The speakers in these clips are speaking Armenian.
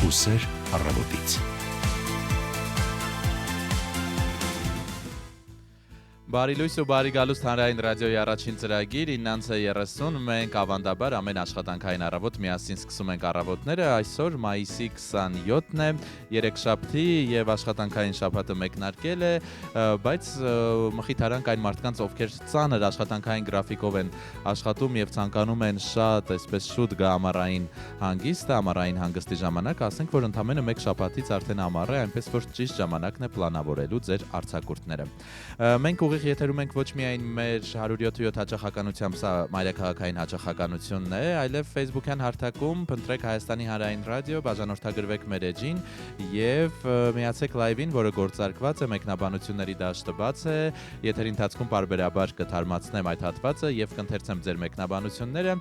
Լուսեր առավոտից։ Բարի լույս ու բարի գալուստ հանրային ռադիոյի առաջին ծրագիր 9:30 մենք ավանդաբար ամեն աշխատանքային առավոտ միասին սկսում ենք առավոտները այսօր մայիսի 27-ն է երեքշաբթի եւ աշխատանքային շաբաթը մեկնարկել է բայց մխիթարանք այն մարդկանց ովքեր ծանր աշխատանքային գրաֆիկով են աշխատում եւ ցանկանում են շատ այսպես շուտ գա ամառային հանգիստը ամառային հանգստի ժամանակ ասենք որ ընդամենը մեկ շաբաթից արդեն ամառ է այնպես որ ճիշտ ժամանակն է պլանավորելու ձեր արձակուրդները մենք եթերում ենք ոչ միայն մեր 107 հաճախականությամբ սա մայրաքաղաքային հաճախականությունն է, այլև Facebook-յան հարթակում փնտրեք Հայաստանի հանրային ռադիո, բաժանորդագրվեք մեր էջին եւ միացեք լայվին, որը գործարկված է, մեկնաբանությունների դաշտը բաց է, եթերի ընթացքում պարբերաբար կթարմացնեմ այդ հատվածը եւ կընթերցեմ ձեր մեկնաբանությունները,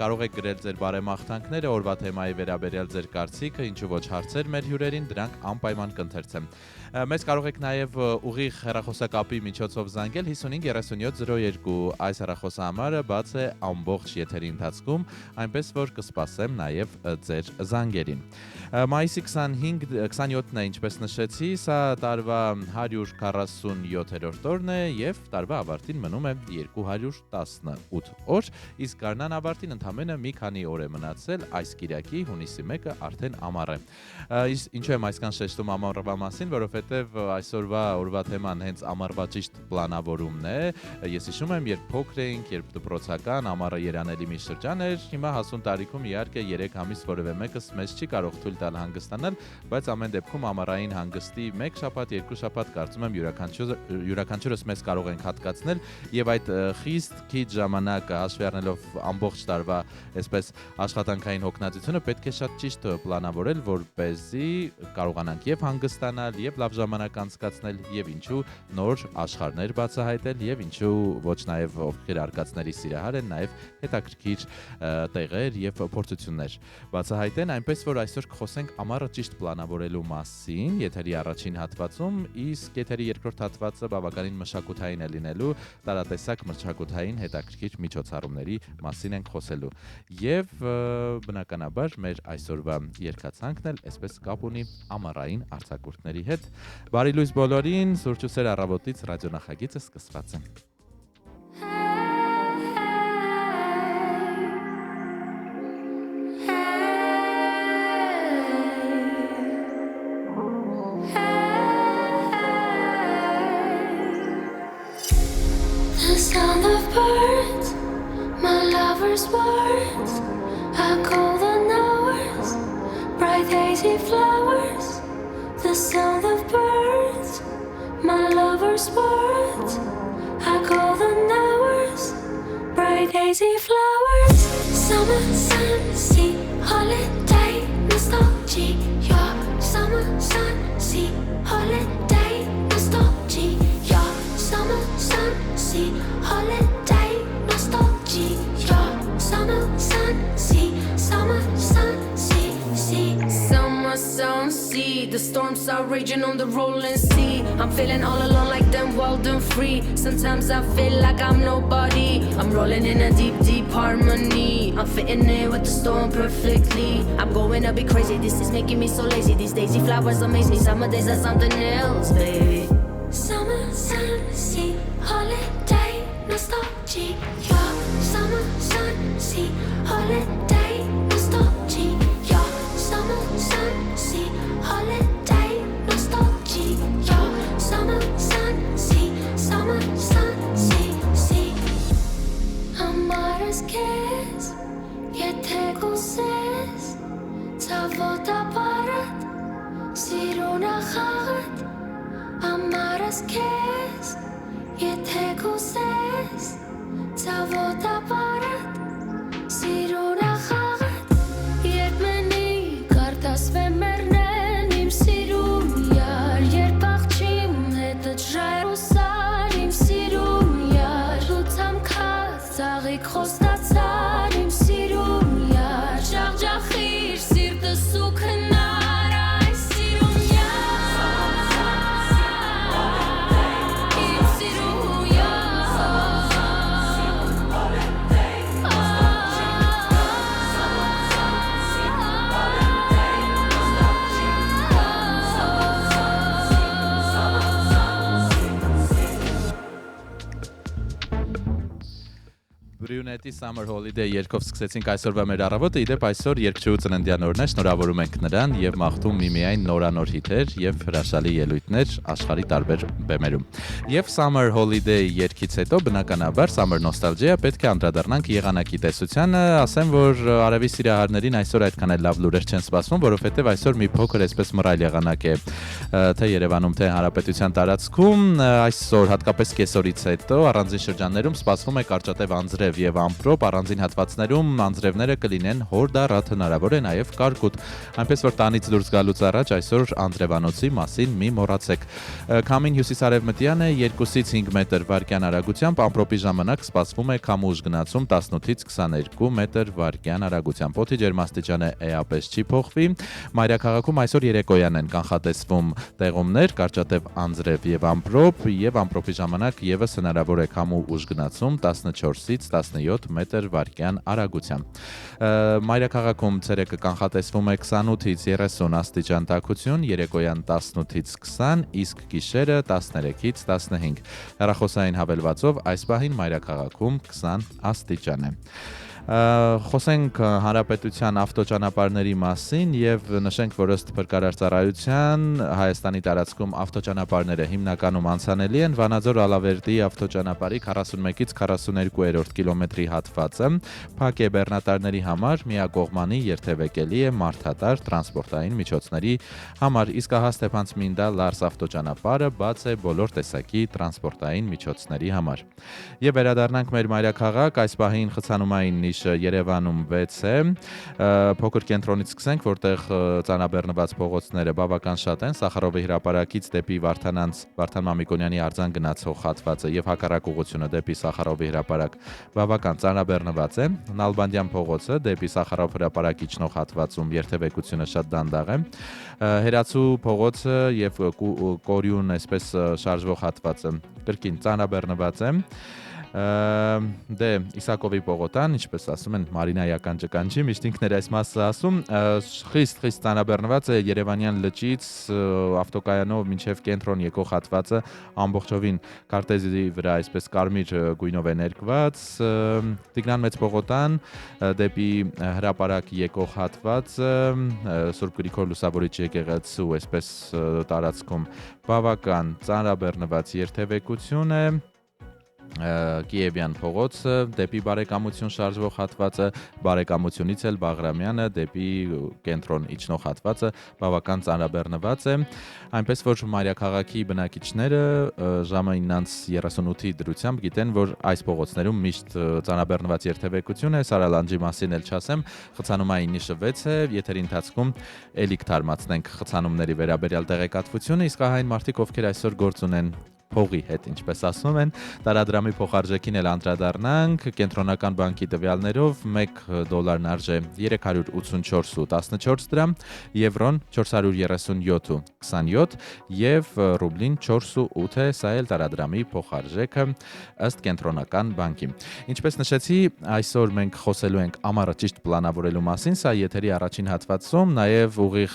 կարող եք գրել ձեր բարեմաղթանքները, օրվա թեմայի վերաբերյալ ձեր կարծիքը, ինչու ոչ հարցեր մեր հյուրերին, դրանք անպայման կընթերցեմ։ Մեզ կարող եք նաև ուղիղ հեռախոսակապի միջոցով զանգել 553702 այս հեռախոսահամարը բաց է ամբողջ եթերի ընթացքում, այնպես որ կսպասեմ նաև ձեր զանգերին։ Մայիսի 27-ն է, ինչպես նշեցի, սա տարվա 147-րդ օրն է եւ տարվա ավարտին մնում է 218 օր, իսկ գարնան ավարտին ընդամենը մի քանի օր է մնացել այս կիրակի հունիսի 1-ը արդեն ամառ է։ Ինչու եմ այսքան շեշտում ամառվա մասին, որովհետեւ այսօրվա օրվա թեման հենց ամառվա ճիշտ պլանավորումն է։ Ես հիշում եմ, երբ փոքր էինք, երբ դպրոցական ամառը երանելի մի շրջան էր, հիմա հասուն տարիքում իհարկե 3 ամիս որևէ մեկս մեզ չի կարող թույլ տալ հանգստանալ, բայց ամեն դեպքում ամառային հանգստի 1 շաբաթ, 2 շաբաթ կարծում եմ յուրաքանչյուրս մեզ կարող ենք հատկացնել եւ այդ խիստ քիչ ժամանակը հաշվի առնելով ամբողջ տարվա այսպես աշխատանքային հոգնածությունը պետք է շատ ճիշտ պլանավորել, որպեսզի կարողանանք եւ հանգստանալ, եւ լավ ժամանակ անցկացնել, եւ ինչու նոր աշխարհներ բացահայտել, եւ ինչու ոչ նաեւ ովքեր արկածների սիրահար են, նաեւ հետաքրքիր տեղեր եւ փորձություններ բացահայտեն, այնպես որ այսօր կխոսենք ամառը ճիշտ պլանավորելու մասին, եթերի առաջին հատվածում, իսկ եթերի երկրորդ հատվածը բավականին մշակութային է լինելու, տարատեսակ մշակութային հետաքրքիր միջոցառումների մասին ենք խոսելու։ Եվ բնականաբար մեր այսօրվա երգացանկն էլ այսպես կապ ունի ամառային արձակուրդների հետ։ Բարի լույս բոլորին, սուրճ ու սեր առավոտից ռադիոնախագիծը սկսված է։ The sound of birds, my lover's words, I call the hours, bright daisy flowers. The sound of birds, my lover's words, I call the hours, bright daisy flowers. Summer sun, sea, holiday, nostalgia. Your summer sun, sea, holiday, nostalgia. Your summer sun, sea, holiday, nostalgia. Your summer sun, sea, summer sun, sea, sea. Summer sun, sea, the storms are raging on the rolling sea. I'm feeling all alone like them wild and free. Sometimes I feel like I'm nobody. I'm rolling in a deep, deep harmony. I'm fitting in with the storm perfectly. I'm going a bit crazy, this is making me so lazy. These daisy flowers amaze me, summer days are something else, baby. Summer sun, sea, holiday, nostalgia. Your summer sun, sea, holiday, nostalgia. Your summer sun, sea, holiday, nostalgia. Your summer sun, sea, sea. Amaras kes, եթե կուզես, ցավոտ ապարատ, սիրունա խաղատ. Amaras kes, եթե կուզես, ցավոտ ապարատ, սիրունա խաղատ. Երբ մենի կարտասվեմ մեռնեն իմ սիրուն յար, երբ աղջիմ հետը ժայր ու սար իմ սիրուն յար, ու ցամքած ծաղիկ խոստացար իմ սիրուն յար, ջախջախիր սիրտս ու քնար այս սիրուն յար, իմ սիրուն յար. Brunette-ի Summer Holiday երկով սկսեցինք այսօրվա մեր առավոտը, իդեպ այսօր երկչու ծննդյան օրն է, շնորհավորում ենք նրան եւ մաղթում միմիայն նորանոր հիթեր եւ հրաշալի ելույթներ աշխարհի տարբեր բեմերում։ Եվ Summer Holiday երգից հետո բնականաբար Summer Nostalgia պետք է անդրադառնանք եղանակի տեսությանը, ասեմ որ արևի սիրահարներին այսօր այդքան էլ լավ լուրեր չեն սպասվում, որովհետեւ այսօր մի փոքր այսպես մռայլ եղանակ է թե Երևանում, թե Հանրապետության տարածքում, այսօր հատկապես կեսօրից հետո առանձին շրջաններում սպասվում է կարճատև անձրև եւ ամպրոպ, առանձին հատվածներում անձրևները կլինեն հորդառատ, հնարավոր է նաեւ կարկուտ, այնպես որ տանից դուրս գալուց առաջ այսօր անձրևանոցի մասին մի մոռացեք։ Քամին հյուսիսարևմտյան է 2-ից 5 մետր վարկյան արագությամբ, ամպրոպի ժամանակ սպասվում է քամուշ գնացում 18-ից 22 մետր վարկյան արագությամբ, օդի ջերմաստիճանը էապես չի փոխվի, Մայրաքաղաքում այսօր երեկոյան են կանխատեսվում տեղումներ, կարճատև անձրև եւ ամպրոպ եւ ամպրոպի ժամանակ եւս հնարավոր է քամու ուժ գնացում 14-ից 17 մետր վարկյան արագությամբ։ Մայրաքաղաքում ցերեկը կանխատեսվում է 28-ից 30 աստիճան տաքություն, երեկոյան 18-ից 20, իսկ գիշերը 13-ից 15։ Հեռախոսային հավելվածով այս պահին Մայրաքաղաքում 20 աստիճան է։ Խոսենք հանրապետության ավտոճանապարհների մասին եւ նշենք, որ ըստ փրկարար ծառայության Հայաստանի տարածքում ավտոճանապարհները հիմնականում անցանելի են, Վանաձոր Ալավերդի ավտոճանապարհի 41-ից 42-րդ կիլոմետրի հատվածը փակ է բեռնատարների համար, միակողմանի երթևեկելի է մարդատար տրանսպորտային միջոցների համար, իսկ հա Ստեփան-Ցմինդա Լարս ավտոճանապարհը բաց է բոլոր տեսակի տրանսպորտային միջոցների համար։ Եվ վերադառնանք մեր մայրաքաղաք, այս պահին խցանումային Երևանում 6 է, փոքր կենտրոնից սկսենք, որտեղ ծանրաբեռնված փողոցները բավական շատ են, Սախարովի հրապարակից դեպի Վարդան Մամիկոնյանի արձան գնացող հատվածը եւ հակառակ ուղղությունը դեպի Սախարովի հրապարակ բավական ծանրաբեռնված է, Նալբանդյան փողոցը դեպի Սախարով հրապարակ իջնող հատվածում երթևեկությունը շատ դանդաղ է, Հերացու փողոցը եւ Կորյուն այսպես շարժվող հատվածը կրկին ծանրաբեռնված է, Դե Իսակովի պողոտան, ինչպես ասում են, Մարինայական ճկանչի, միշտ ինքներ այս մասը ասում, խիստ ծանրաբեռնված է Երևանյան լճից ավտոկայանով մինչև կենտրոն եկող հատվածը ամբողջովին քարտեզի վրա այսպես կարմիր գույնով է ներկված, Տիգրան Մեծ պողոտան դեպի հրապարակ եկող հատվածը Սուրբ Գրիգոր Լուսավորիչ եկեղեցու այսպես տարածքում բավական ծանրաբեռնված երթևեկություն է, Կիևյան փողոցը դեպի բարեկամություն շարժվող հատվածը, բարեկամությունից էլ Բաղրամյանը դեպի կենտրոն իջնող հատվածը բավական ծանրաբեռնված է, այնպես որ Մայրաքաղաքի բնակիչները ժամը 9:38-ի դրությամբ գիտեն, որ այս փողոցներում միշտ ծանրաբեռնված երթևեկություն է, Սարալանջի մասին էլ չասեմ, խցանումային նիշը 6 է, եթերի ընթացքում ելիք թարմացնենք խցանումների վերաբերյալ տեղեկատվությունը, իսկ այն մարդիկ, ովքեր այսօր գործ ունեն փողի հետ, ինչպես ասում են, տարադրամի փոխարժեքին էլ անդրադառնանք, կենտրոնական բանկի տվյալներով $1 արժե 384.14 դրամ, եվրոն 437.27 եւ ռուբլին 4.8 է, սա էլ տարադրամի փոխարժեքը ըստ կենտրոնական բանկի։ Ինչպես նշեցի, այսօր մենք խոսելու ենք ամառը ճիշտ պլանավորելու մասին, սա եթերի առաջին հատվածում, նաեւ ուղիղ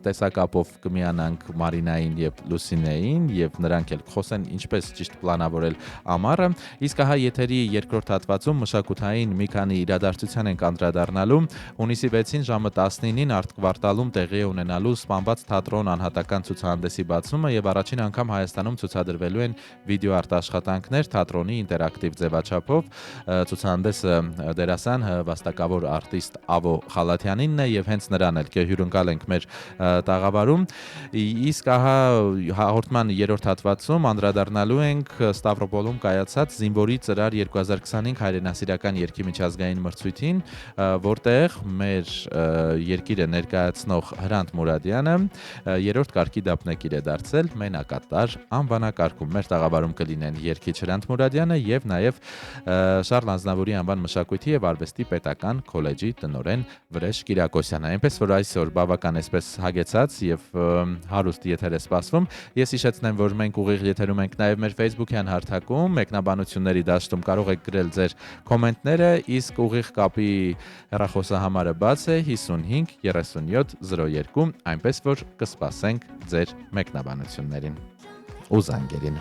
տեսակապով կմիանանք Մարինային եւ Լուսինեին եւ նրանք էլ խոսեն ինչպես ճիշտ պլանավորել ամառը, իսկ հա եթերի երկրորդ հատվածում մշակութային մի քանի իրադարձության ենք անդրադառնալու, հունիսի 6-ին ժամը 19-ին արտկվարտալում տեղի է ունենալու Սպանված թատրոն անհատական ցուցահանդեսի բացումը եւ առաջին անգամ Հայաստանում ցուցադրվելու են վիդեոարտաշխատանքներ թատրոնի ինտերակտիվ ձևաչափով, ցուցահանդեսը դերասան վաստակավոր արտիստ Ավո Խալաթյանինն է եւ հենց նրան էլ կհյուրընկալ ենք մեր տաղավարում, իսկ հա հաղորդման երրորդ հատվածում անդրադառնալու ենք Ստավրոպոլում կայացած Զինվորի ծրար 2025 հայրենասիրական երգի միջազգային մրցույթին, որտեղ մեր երկիրը ներկայացնող Հրանտ Մուրադյանը երրորդ կարգի դափնեկիր է դարձել մենակատար անվանակարգում։ Մեր տաղավարում կլինեն երգիչ Հրանտ Մուրադյանը եւ նաեւ Շարլ Ազնավուրի անվան մշակույթի եւ արվեստի պետական քոլեջի տնօրեն Վրեժ Կիրակոսյանը։ Այնպես որ այսօր բավական այսպես հագեցած եւ հարուստ եթեր է սպասվում։ Ես հիշեցնեմ, որ մենք ուղիղ եթերում ենք նաեւ մեր Facebook-յան հարթակում, մեկնաբանությունների դաշտում կարող եք գրել ձեր կոմենտները, իսկ ուղիղ կապի հեռախոսահամարը բաց է 55 37 02, այնպես որ կսպասենք ձեր մեկնաբանություններին ու զանգերին։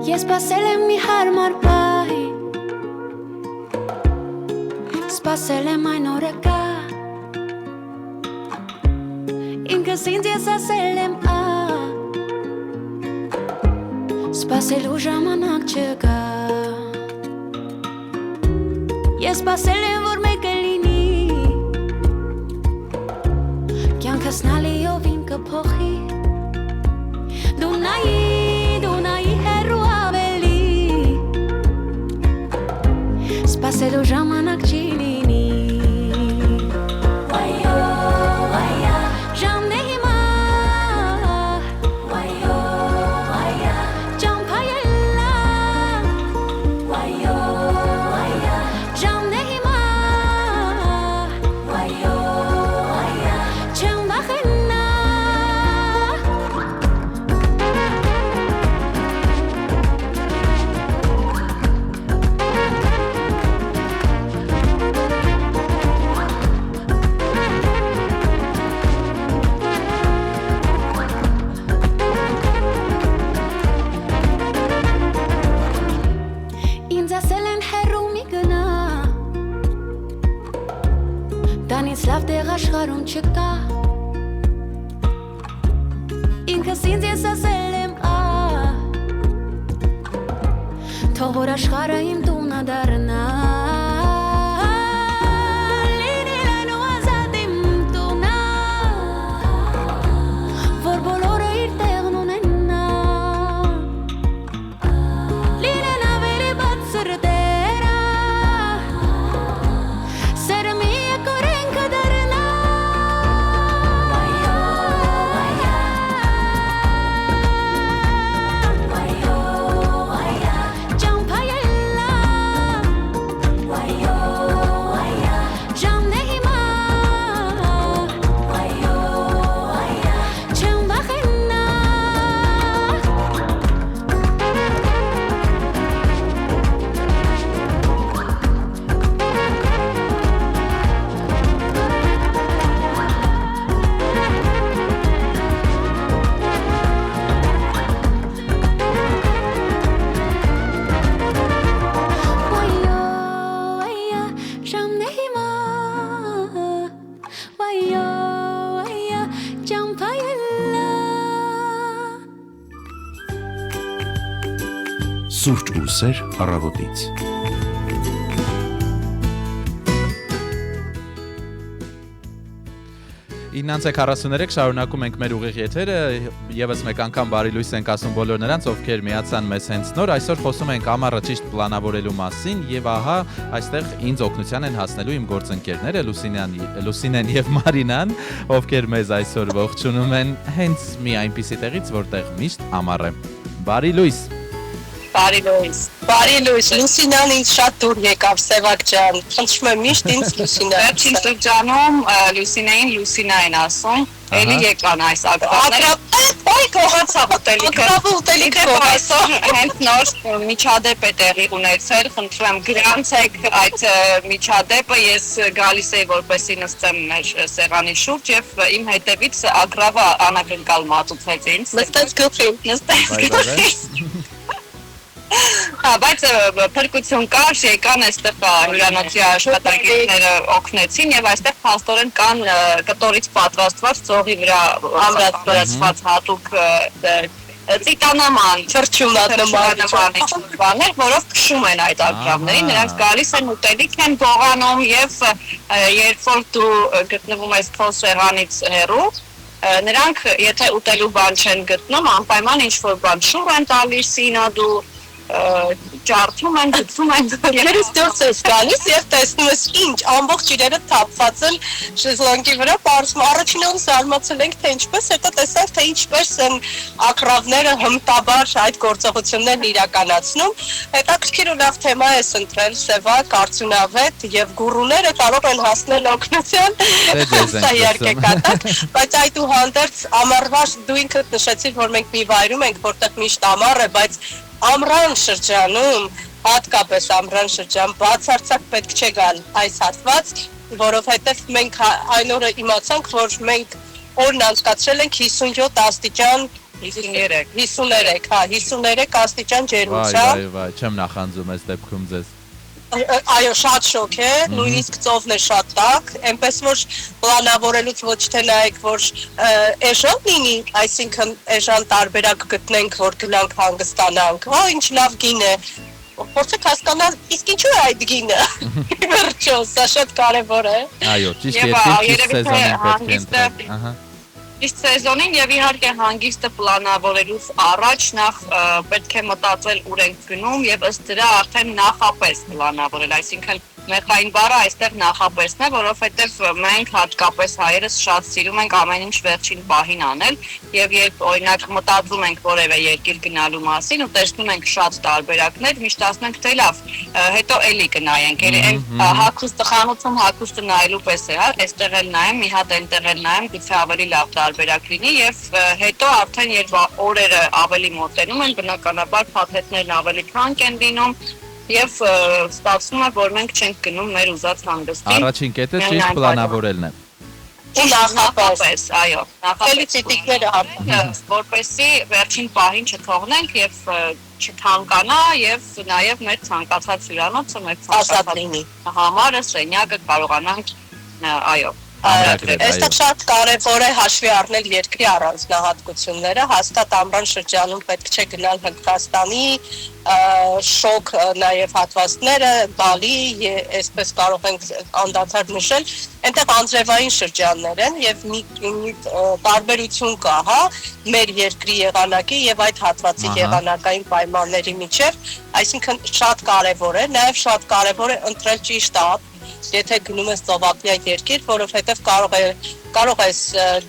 Ես սպասել եմ մի հարմար պահի Սպասել եմ այն օրը գա Ինքս ինձ ես ասել եմ Սպասելու ժամանակ չկա Ես սպասել եմ որ մեկը լինի Կյանքս նալիով իմ կփոխի Դու նայի հեռու Սպասելու ժամանակ չի լինի Վայո, վայա, ժամն է հիմա Վայո, վայա, ճամփայելա Վայո, վայա, ժամն է հիմա Վայո, վայա, չեմ վախենա Տանից լավ տեղ աշխարհում չկա Ինքս ինձ ես ասել եմ Թող որ աշխարհը իմ տունը դառնա Լինել ու ազատ իմ տունը Որ բոլորը իր տեղն ունենա Լինեն ավելի բարձր տերը Սերը մի Սուրճ ու սեր առավոտից Իննանց է 43 շարունակում ենք մեր ուղիղ եթերը Եվս մեկ անգամ բարի լույս ենք ասում բոլոր նրանց ովքեր միացան մեզ հենց նոր Այսօր խոսում ենք ամառը ճիշտ պլանավորելու մասին Եվ ահա այստեղ ինձ օգնության են հասնելու իմ գործընկերները Լուսինեն և Մարինան Ովքեր մեզ այսօր ողջունում են հենց մի այնպիսի տեղից որտեղ միշտ ամառ է Բարի լույս Բարի լույս, Լուսինան ինձ շատ դուր եկավ, Սևակ ջան, խնդրում եմ միշտ ինձ Լուսինա Վերջին շրջանում Լուսինային Լուսինա են ասում, էլի եկան այս ակտավները Ոյ կողացավ ուտելիքը Ուտելիքը այսօր հենց նոր միջադեպ է տեղի ունեցել, խնդրում եմ գրանցեք այդ միջադեպը Ես գալիս էի որպեսի նստեմ մեր սեղանի շուրջ և իմ հետևից ագրավը անակնկալ մատուցեց ինձ Նստեց գլխին Բայց փրկություն կար, եկան այստեղ հյուրանոցի աշխատակիցները օգնեցին եւ այստեղ փաստորեն կան կտորից պատրաստված ծողի վրա ամրացված հատուկ ծիտանաման, չրչունաման, որով քշում են այդ ագրավներին, նրանք գալիս են ուտելիք են գողանում եւ երբ որ դու գտնվում ես քո սեղանից հեռու նրանք եթե ուտելու բան չեն գտնում, անպայման ինչ-որ բան շուռ են տալիս, սինադու ջարդում են, գցում են Երես դուրս ես գալիս և տեսնում ես ինչ, ամբողջ իրերը թափված են շեզլոնգի վրա, պարզում առաջին օրը զարմացել ենք, թե ինչպես, հետո տեսանք, թե ինչպես են ակրավները հմտաբար այդ գործողություններն իրականացնում Հետաքրքիր ու լավ թեմա ես ընտրել, Սևակ, արդյունավետ և գուռուները կարող են հասնել օգնության Սա իհարկե կատակ, բայց այդուհանդերձ ամառվա դու ինքդ նշեցիր, որ մենք մի վայրում ենք, որտեղ միշտ ամառ է, բայց ամռան շրջանում հատկապես ամռան շրջան բացարձակ պետք չէ գալ այս հատված, որովհետև մենք այն օրը իմացանք, որ մենք օրն անցկացրել ենք 57 աստիճան 53 աստիճան ջերմությամբ։ Վայ, չեմ նախանձում այս դեպքում ձեզ։ Այո, շատ շոկ է, նույնիսկ ծովն է շատ տաք, այնպես որ պլանավորելուց ոչ թե նայեք, որ էժան լինի, այսինքն էժան տարբերակ գտնենք, որ գնանք հանգստանանք, ինչ լավ գին է, փորձեք հասկանալ, իսկ ինչու է այդ գինը, վերջո, սա շատ կարևոր է։ Այո, ճիշտ երկիր, ճիշտ սեզոնին պետք է ընտրել։ Ճիշտ սեզոնին եւ իհարկե հանգիստը պլանավորելուց առաջ նախ պետք է մտածել ուր ենք գնում եւ ըստ դրա արդեն նախապես պլանավորել, այսինքն մեխային բառը այստեղ նախապեսն է, որովհետև մենք հատկապես հայերս շատ սիրում ենք ամեն ինչ վերջին պահին անել եւ երբ օրինակ մտածում ենք որևէ երկիր գնալու մասին ու տեսնում ենք շատ տարբերակներ, միշտ ասում ենք թե լավ, հետո էլի կնայենք, էլի այն հագուստը խանութում հագուստը նայելու պես է, հա, այստեղ էլ նայեմ, մի հատ այնտեղ էլ նայեմ, գուցե ավելի լավ տարբերակ լինի եւ հետո արդեն երբ օրերը ավելի մոտենում են, բնականաբար փաթեթներն ավելի թանկ են լինում Եվ ստացվում է, որ մենք չենք գնում մեր ուզած հանգստին։ Առաջին կետը ճիշտ պլանավորելն է։ Ու նախապես, այո, Ֆելիցիտիկները հարցնենք, որպեսզի վերջին պահին չթողնենք եւ չթանկանա եւ նաեւ մեր ցանկացած հյուրանոցը մեր ցանկացած համարը, սենյակը կարողանանք, այո, Այստեղ շատ կարևոր է հաշվի առնել երկրի առանձնահատկությունները, հաստատ ամռան շրջանում պետք չէ գնալ Հնդկաստանի, շոկ նաև հատվածները, Բալի, այսպես կարող ենք անդադար նշել, այնտեղ անձրևային շրջաններ են եւ մի տարբերություն կա, հա, մեր երկրի եղանակի եւ այդ հատվածի եղանակային պայմանների միջեւ, այսինքն շատ կարևոր է, նաև շատ կարևոր է ընտրել ճիշտ ապ Եթե գնում ես ծովափնյա երկիր, որովհետև կարող ես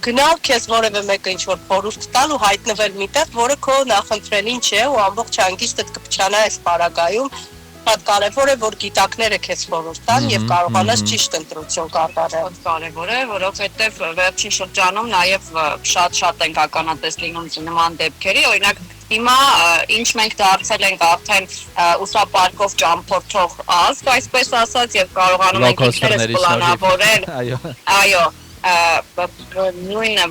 գնալ, քեզ որևէ մեկը ինչ-որ խորհուրդ տալ ու հայտնվել միտեղ, որը քո նախընտրելին չէ ու ամբողջ հանգիստդ կփչանա այս պարագայում, շատ կարևոր է, որ գիտակները քեզ խորհուրդ տան եւ կարողանաս ճիշտ ընտրություն կատարել։ Կարևոր է, որովհետև վերջին շրջանում նաև շատ ենք ականատես լինում նման դեպքերի, օրինակ Հիմա ինչ մենք դարձել ենք արդեն ուսապարկով ճամփորդող ազգ, այսպես ասած, եւ կարողանում ենք ինքներս պլանավորել։ Այո, նույնը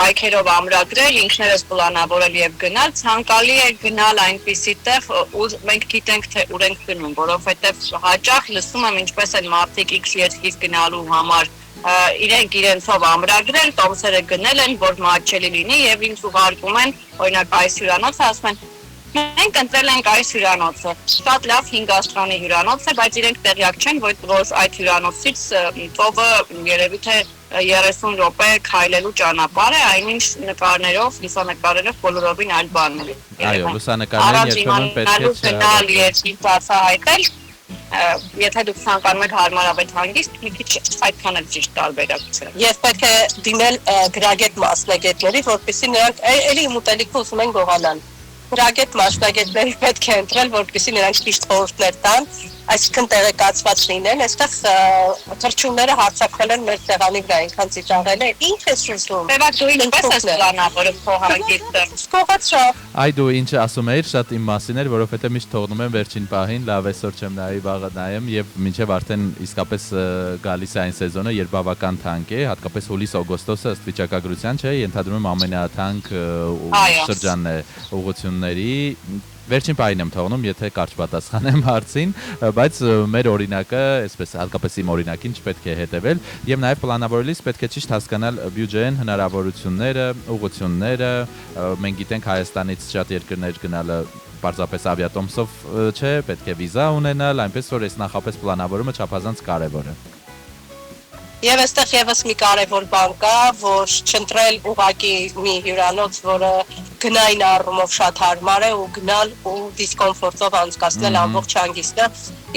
կայքերով ամրագրել, ինքներս պլանավորել եւ գնալ, ցանկալի է գնալ այնպիսի տեղ, où մենք գիտենք թե ուր ենք գնում, որովհետեւ հաճախ լսում եմ ինչպես են մարդիկ X երկիր գնալու համար իրենք իրենցով ամրագրել, տոմսերը գնել են, որ մատչելի լինի եւ ինձ ուղարկում են, օրինակ այս հյուրանոցը ասում են մենք ընտրել ենք այս հյուրանոցը, շատ լավ 5 աստղանի հյուրանոց է, բայց իրենք տեղյակ չեն, որ այդ հյուրանոցից ծովը երևի թե 30 րոպե քայլելու ճանապարհ է, այնինչ նկարներով, լուսանկարներով բոլորովին այլ բաներ։ Այո, լուսանկարներն երբեմն պետք է Եթե դուք ցանկանում եք հարմարավետ հանգիստ, մի քիչ այդքան էլ ճիշտ տարբերակություն։ Եվ պետք է դիմել գրագետ մասնագետների, որպեսզի նրանք էլի մտելիքը ուզում են գողանալ։ Գրագետ մասնագետների պետք է ընտրել, որպեսզի նրանք ճիշտ խորհուրդներ տան, այսինքն տեղեկացված լինեն։ Այստեղ թռչունները հարձակվել են մեր տեղանի վրա, այնքան ծիծաղել է։ Ինչ ես ուզում։ Տեվակ դու ինչպես ես պլանավորում քո հանգիստը։ Սկողացա։ Այ դու ինչ ասում էիր, շատ իմ մասին էր, որովհետեւ միշտ թողնում եմ վերջին պահին, լավ այսօր չեմ նայի, վաղը նայեմ եւ մինչեւ արդեն իսկապես գալիս է այն սեզոնը, երբ բավական թանկ է, հատկապես հուլիս-օգոստոսը ըստ վիճակագրության, չէ, ենթադրում եմ ամենաթանկ շրջանն է ուղղությունների Վերջին պահին եմ թողնում, եթե կարճ պատասխանեմ հարցին, բայց մեր օրինակը, այսպես հատկապես իմ օրինակին չպետք է հետևել եւ նաեւ պլանավորելիս պետք է ճիշտ հասկանալ բյուջեն, հնարավորությունները, ուղղությունները, մենք գիտենք Հայաստանից շատ երկրներ գնալը պարզապես ավիատոմսով չէ, պետք է վիզա ունենալ, այնպես որ այս նախապես պլանավորումը չափազանց կարեւոր է։ Եվ այստեղ եւս մի կարևոր բան կա, որ չընտրել ուղակի մի հյուրանոց, որը գնային առումով շատ հարմար է ու գնալ ու դիսկոմֆորտով անցկացնել ամբողջ հանգիստը։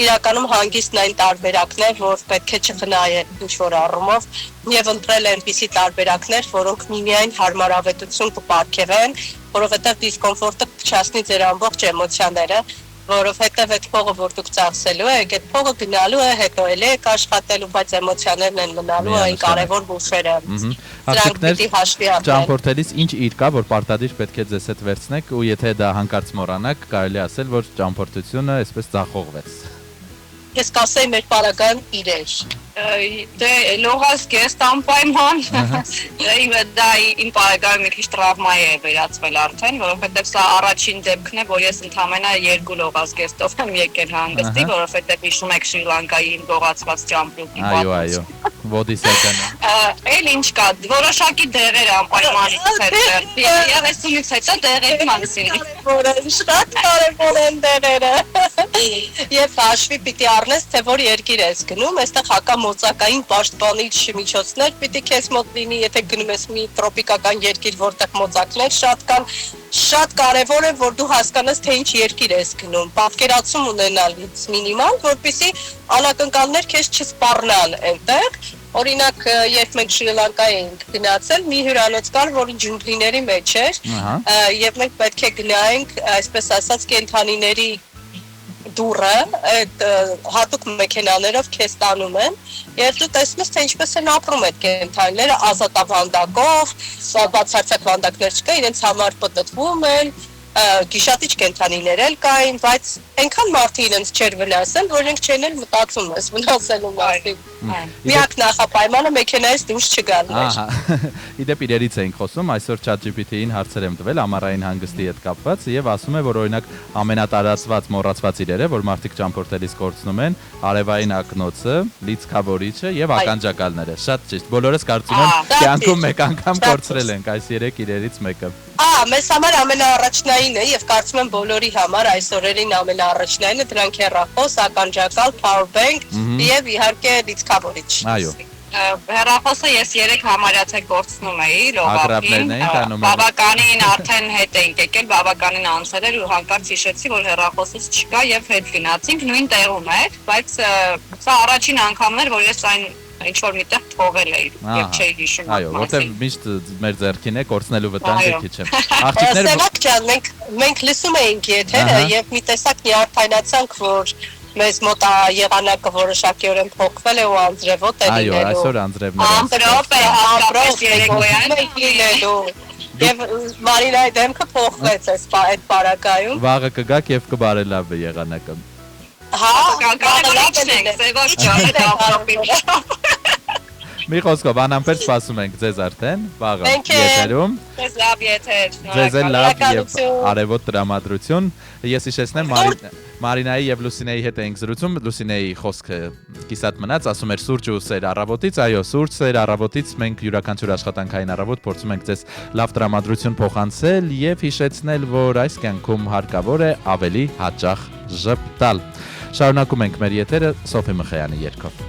Իրականում հանգիստն այն տարբերակն է, որ պետք է չխնայել ինչ-որ առումով եւ ընտրել այնպիսի տարբերակներ, որոնք միմիայն հարմարավետություն կպարգևեն, որովհետեւ դիսկոմֆորտը կփչացնի ձեր ամբողջ էմոցիաները։ որովհետև այդ փողը որ դուք ծախսելու եք, այդ փողը գնալու է, հետո էլ եք աշխատելու, բայց էմոցիաներն են մնալու այն կարևոր բուժերը։ Դրանք պիտի հաշվի առնեն։ Ճամփորդելիս ինչ իր կա, որ պարտադիր պետք է ձեզ հետ վերցնեք ու եթե դա հանկարծ մոռանաք, կարելի ասել, որ ճամփորդությունը այսպես ձախողվեց։ Ես կասեի մեր պարագայում իրեր։ Դե լողաս գեստ անպայման դա իմ պարագայում մի քիչ տրավմայի է վերածվել արդեն, որովհետև սա առաջին դեպքն է, որ ես ընդամենը 2 լողաս գեստով եմ եկել հանգստի, որովհետև հիշում եք Շրի Լանկայի իմ գողացված ճամփրուկի Այո, ոդիսեկանը։ Էլ ինչ կա, որոշակի դեղեր անպայմանից հետ։ Երեսունից հետո դեղերի մասին։ Շատ կարևոր են դերերը։ Եվ հաշվի պիտի առնես, թե որ երկիր ես գնում, այստեղ հակամոծակային պաշտպանիչ միջոցներ պիտի քեզ մոտ լինի, եթե գնում ես մի տրոպիկական երկիր, որտեղ մոծակներ շատ կան, շատ կարևոր է, որ դու հասկանաս, թե ինչ երկիր ես գնում, պատկերացում ունենալից մինիմալ, որպեսզի անակնկալներ քեզ չսպառնան այնտեղ։ Օրինակ, երբ մենք Շրի Լանկա էինք գնացել, մի հյուրանոց կար, որը ջունգլիների մեջ էր, եւ մենք պետք է գնայինք, այսպես ասած, կենդանիների դուրը, այդ հատուկ մեքենաներով քեզ տանում են, եւ դու տեսնում ես, թե ինչպես են ապրում այդ կենդանիները ազատավանդակով, բացարձակ վանդակներ չկա, իրենց համար պտտվում են, գիշատիչ կենդանիներ էլ կային, բայց այնքան մարդի իրենց չէր վնասել, որ իրենք չեն էլ մտածում ես վնասելու մարդին։ Միակ նախապայմանը մեքենայից դուրս չգալն էր։ Իդեպ իրերից էինք խոսում, այսօր ChatGPT-ին հարցեր եմ տվել ամառային հանգստի հետ կապված եւ ասում է, որ օրինակ ամենատարածված մոռացված իրերը, որ մարդիկ ճամփորդելիս կորցնում են, արևային ակնոցը, լիցքավորիչը եւ ականջակալները։ Շատ ճիշտ։ Բոլորս կարծում եմ կյանքում մեկ անգամ կորցրել ենք այս 3 իրերից մեկը։ Մեզ համար ամենաառաջնային է եւ կարծում եմ բոլորի համար այս օրերին ամենաառաջնայինը դրանք հեռախոս, ականջակալ, power bank եւ իհարկե լիցքավորիչ։ Այո։ Հեռախոսը ես 3 համարյա թե կորցնում էի լողափին, բավականին արդեն հետ էինք եկել, բավականին անցել էր ու հանկարծ հիշեցի, որ հեռախոսս չկա եւ հետ գնացինք նույն տեղում էր, բայց սա առաջին անգամն էր, որ ես այն ինչ որ միտեղ թողել էի եւ չէի հիշում։ Այո, որտեղ միշտ մեր ձեռքին է կորցնելու վտանգը քիչ է։ Աղջիկները Սևակ ջան, մենք լսում էինք եթերը եւ մի տեսակ նյարդայնացանք, որ մեզ մոտ եղանակը որոշակիորեն փոխվել է ու անձրևոտ է լինելու։ Այո, այսօր անձրևներ են։ Ամպրոպ է հատկապես երեկոյան։ Եվ Մարինայի դեմքը փոխվեց այդ պարագայում։ Վաղը կգաք եւ կբարելավի եղանակը։ Մի խոսքով անամպեր սպասում ենք ձեզ արդեն վաղը եթերում։ Ձեզ լավ եթեր։ Ձեզ լավ եւ արևոտ տրամադրություն։ Ես հիշեցնեմ Մարինայի եւ Լուսինեի հետ էինք զրուցում, Լուսինեի խոսքը կիսատ մնաց, ասում էր սուրճ ու սեր առավոտից, այո, սուրճ սեր առավոտից մենք յուրաքանչյուր աշխատանքային առավոտ փորձում ենք ձեզ լավ տրամադրություն փոխանցել եւ հիշեցնել, որ այս կյանքում հարկավոր է ավելի հաճախ ժպտալ։ Շարունակում ենք մեր եթերը Սոֆի Մխայանի երգով։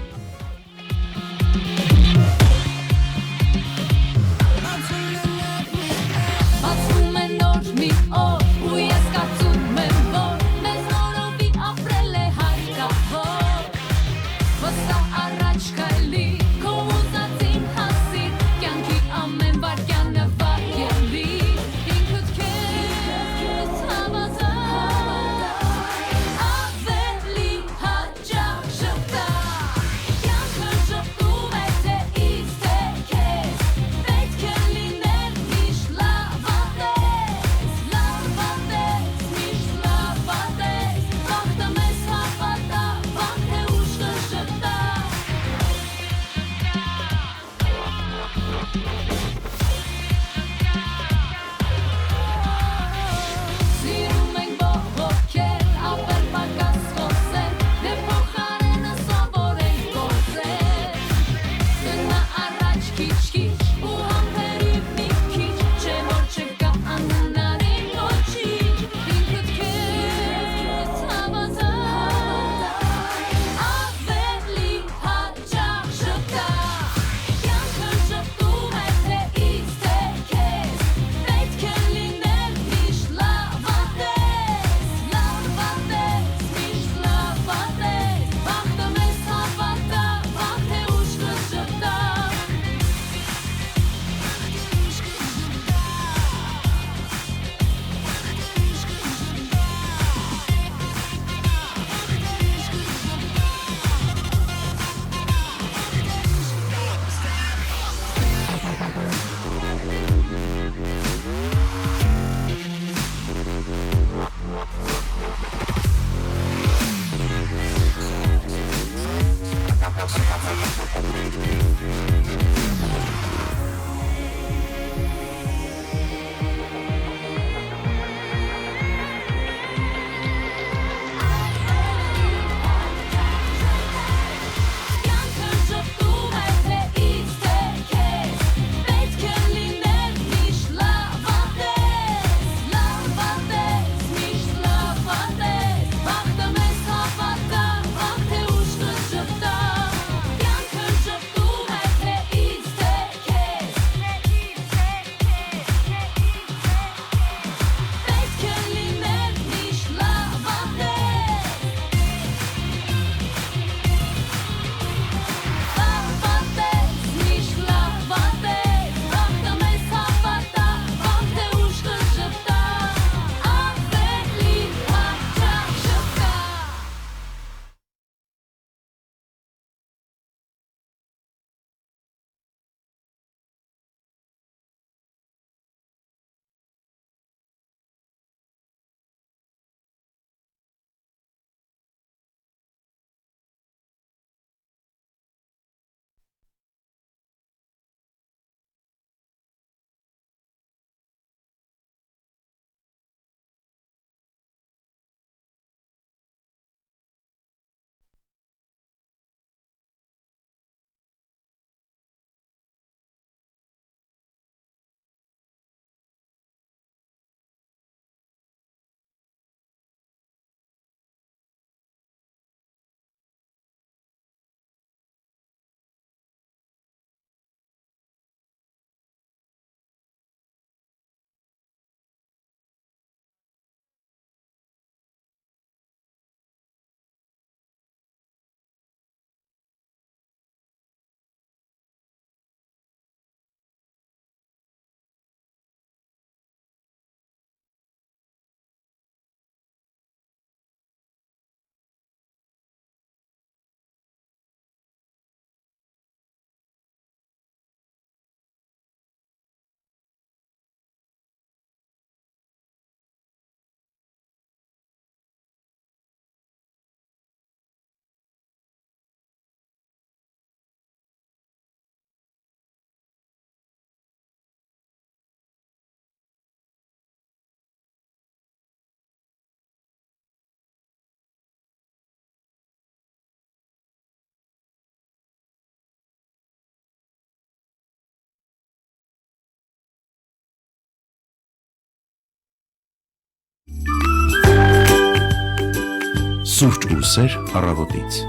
Սուրճ ու սեր առավոտից։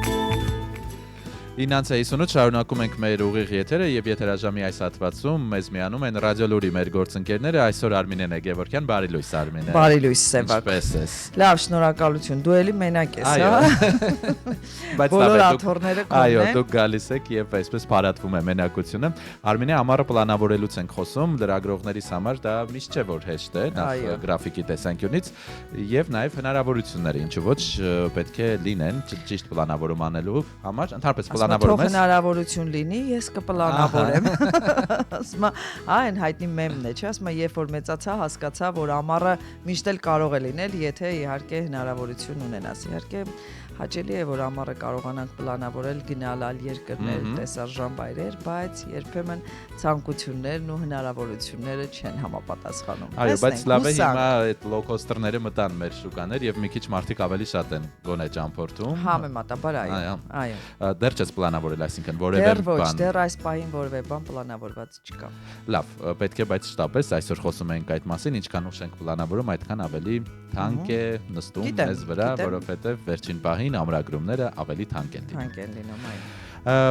9:58 շարունակում ենք մեր ուղիղ եթերը եւ եթերաժամի այս հատվածում մեզ միանում են ռադիոլուրի մեր գործընկերները այսօր Արմինեն է Գևորգյան, բարի լույս Արմինե։ Բարի լույս Սևակ։ Ինչպե՞ս ես։ Լավ, շնորհակալություն։ Դու էլի մենակ ես, Այո։ հա։ Բոլոր աթոռները կողմն Այո, են։ դուք գալիս եք եւ այսպես փարատվում է մենակությունը։ Արմինե, ամառը պլանավորելուց ենք խոսում, լրագրողներիս համար դա միշտ չէ որ հեշտ է, նախ գրաֆիկի տեսանկյունից եւ նաեւ հնարավորությունները, ինչու ոչ պետք է լինեն ճիշտ պլանավորում անելու համար, ընդհանրապես Թող հնարավորություն լինի, ես կպլանավորեմ։ Ասում այն հայտնի մեմն է, չէ՞, ասում երբ որ մեծացա, հասկացա, որ ամառը միշտ էլ կարող է լինել, եթե իհարկե հնարավորություն ունենաս։ Իհարկե հաճելի է որ ամառը կարողանանք պլանավորել գնալ այլ երկրներ, տեսարժան վայրեր, բայց երբեմն ցանկություններն ու հնարավորությունները չեն համապատասխանում։ Այո, բայց լավ է հիմա այդ լոw-coster-ները մտան մեր շուկաներ եւ մի քիչ մարդիկ ավելի շատ են գոնե ճամփորդում։ Համեմատաբար այո։ Դեռ չես պլանավորել, այսինքն որևէ բան։ Դեռ այս պահին որևէ բան պլանավորված չկա։ Լավ, պետք է բայց շտապես, այսօր խոսում ենք այդ մասին, ինչքան ուշ ենք պլանավորում, այդքան ավելի թանկ է նստում մեզ վրա, որովհետեւ վերջին պահին ամրագրումները ավելի թանկ են լինում։ Թանկ են լինում, այո։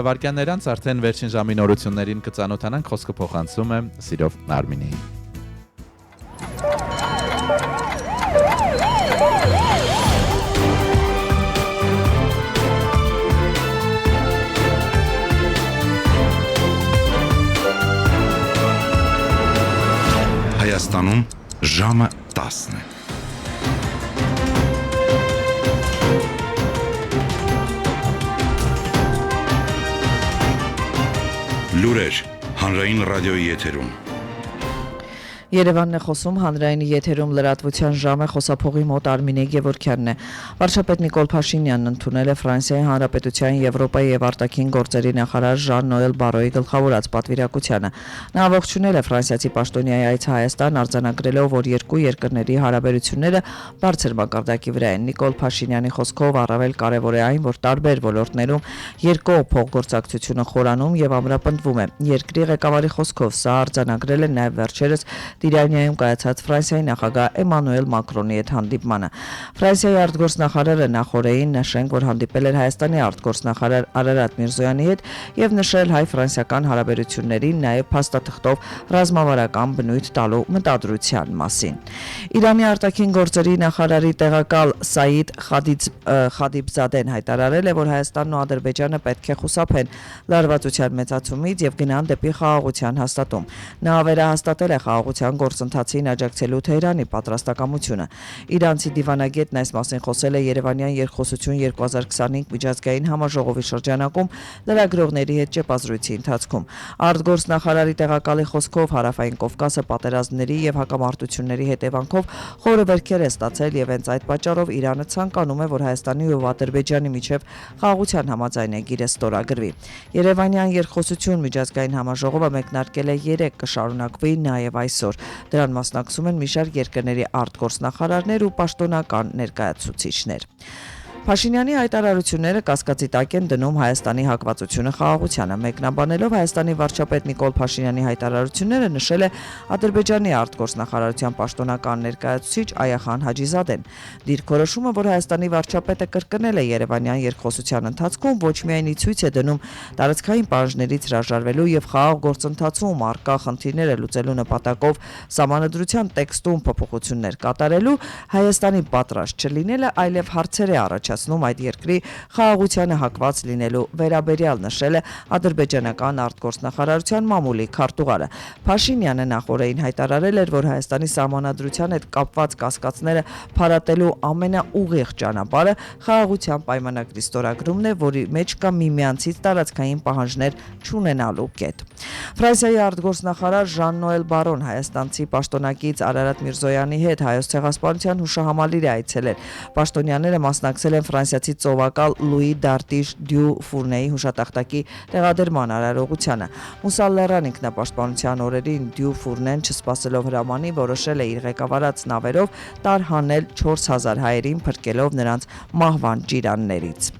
Վարքյաններ անց արդեն վերջին ժամի նորություններին կծանոթանանք, խոսքը փոխանցում եմ Սիրով Արմինեին։ Հայաստանում ժամը 10 է։ Լուրեր հանրային ռադիոյի եթերում։ Երևանն է խոսում հանրայինի եթերում լրատվության ժամը խոսափողի մոտ Արմինե Գևորգյանն է։ Վարչապետ Նիկոլ Փաշինյանն ընդունել է Ֆրանսիայի Հանրապետության Եվրոպայի եւ արտաքին գործերի նախարար Ժան-Նոել Բարոյի գլխավորած պատվիրակությանը։ Նա ողջունել է ֆրանսիացի պաշտոնյայի այցը Հայաստան, արձանագրելով, որ երկու երկրների հարաբերությունները բարձր մակարդակի վրա են։ Նիկոլ Փաշինյանի խոսքով առավել կարևոր է այն, որ տարբեր ոլորտներում երկկողմ փոխգործակցությունը խորանում եւ ամրապնդվում է։ Երկրի ղեկավարի խոսքով սա արձանագրել է նաեւ վերջերս Տիրանիայում կայացած Ֆրանսիայի նախագահ Էմանուել Մակրոնի հետ հանդիպմանը։ Ֆրանսիայի արտգործնախարարը նախորդին նշենք, որ հանդիպել էր Հայաստանի արտգործնախարար Արարատ Միրզոյանի հետ եւ նշել հայ-ֆրանսիական հարաբերություններին նաեւ փաստաթղթով ռազմավարական բնույթ տալու մտադրության մասին։ Իրանի արտաքին գործերի նախարարի տեղակալ Սաիդ Խադիբզադեն հայտարարել է, որ Հայաստանն ու Ադրբեջանը պետք է խուսափեն լարվածության մեծացումից եւ գնան դեպի խաղաղության հաստատում։ Նա վերահաստատել է խաղաղության գործընթացին աջակցելու Թեհրանի պատրաստակամությունը։ Իրանցի դիվանագետն այս մասին խոսել է Երևանյան երկխոսություն 2025 միջազգային համաժողովի շրջանակում լրագրողների հետ ճեպազրույցի ընթացքում։ Արտգործնախարարի տեղակալի խոսքով Հարավային Կովկասը պատերազմների եւ հակամարտությունների հետևանքով խորը վերքեր է ստացել եւ հենց այդ պատճառով Իրանը ցանկանում է, որ Հայաստանի ու Ադրբեջանի միջև խաղաղության համաձայնագիրը ստորագրվի։ Երևանյան երկխոսություն միջազգային համաժողովը մեկնարկել է 3 կշարունակվի նաեւ այսօր։ Դրան մասնակցում են մի շարք երկրների արտգործնախարարներ ու պաշտոնական ներկայացուցիչներ։ Փաշինյանի հայտարարությունները կասկածի տակ են դնում Հայաստանի հակվածությունը խաղաղությանը։ Մեկնաբանելով Հայաստանի վարչապետ Նիկոլ Փաշինյանի հայտարարությունները նշել է Ադրբեջանի արտգործնախարարության պաշտոնական ներկայացուցիչ Այախան Հաջիզադեն։ Դիրքորոշումը, որ Հայաստանի վարչապետը կրկնել է Երևանյան երկխոսության ընթացքում, ոչ միայն ցույց է դնում տարածքային պահանջներից հրաժարվելու եւ խաղաղ գործընթացում առկա խնդիրները լուծելու նպատակով սահմանադրության տեքստում փոփոխություններ կատարելու Հայաստանի պատրաստ չլինելը, այլև հարցեր է առաջացնում այդ երկրի խաղաղությանը հակված լինելու վերաբերյալ, նշել է ադրբեջանական արտգործնախարարության մամուլի քարտուղարը։ Փաշինյանը նախորդին հայտարարել էր, որ Հայաստանի սահմանադրության հետ կապված կասկածները փարատելու ամենաուղիղ ճանապարհը խաղաղության պայմանագրի ստորագրումն է, որի մեջ կա միմյանցից տարածքային պահանջներ չունենալու կետ։ Ֆրանսիայի արտգործնախարար Ժան-Նոել Բարոն հայաստանցի պաշտոնակից Արարատ Միրզոյանի հետ Հայոց ցեղասպանության հուշահամալիրը այցելել։ Պաշտոնյաները մասնակցել են ֆրանսիացի ծովակալ Լուի Դարտիշ դյու Ֆուրնեի հուշատախտակի տեղադրման արարողությանը։ Մուսալլերան ինքնապաշտպանության օրերին դյու Ֆուրնեն, չսպասելով հրամանի, որոշել է իր ղեկավարած նավերով տարհանել 4000 հայերին, փրկելով նրանց մահվան ճիրաններից։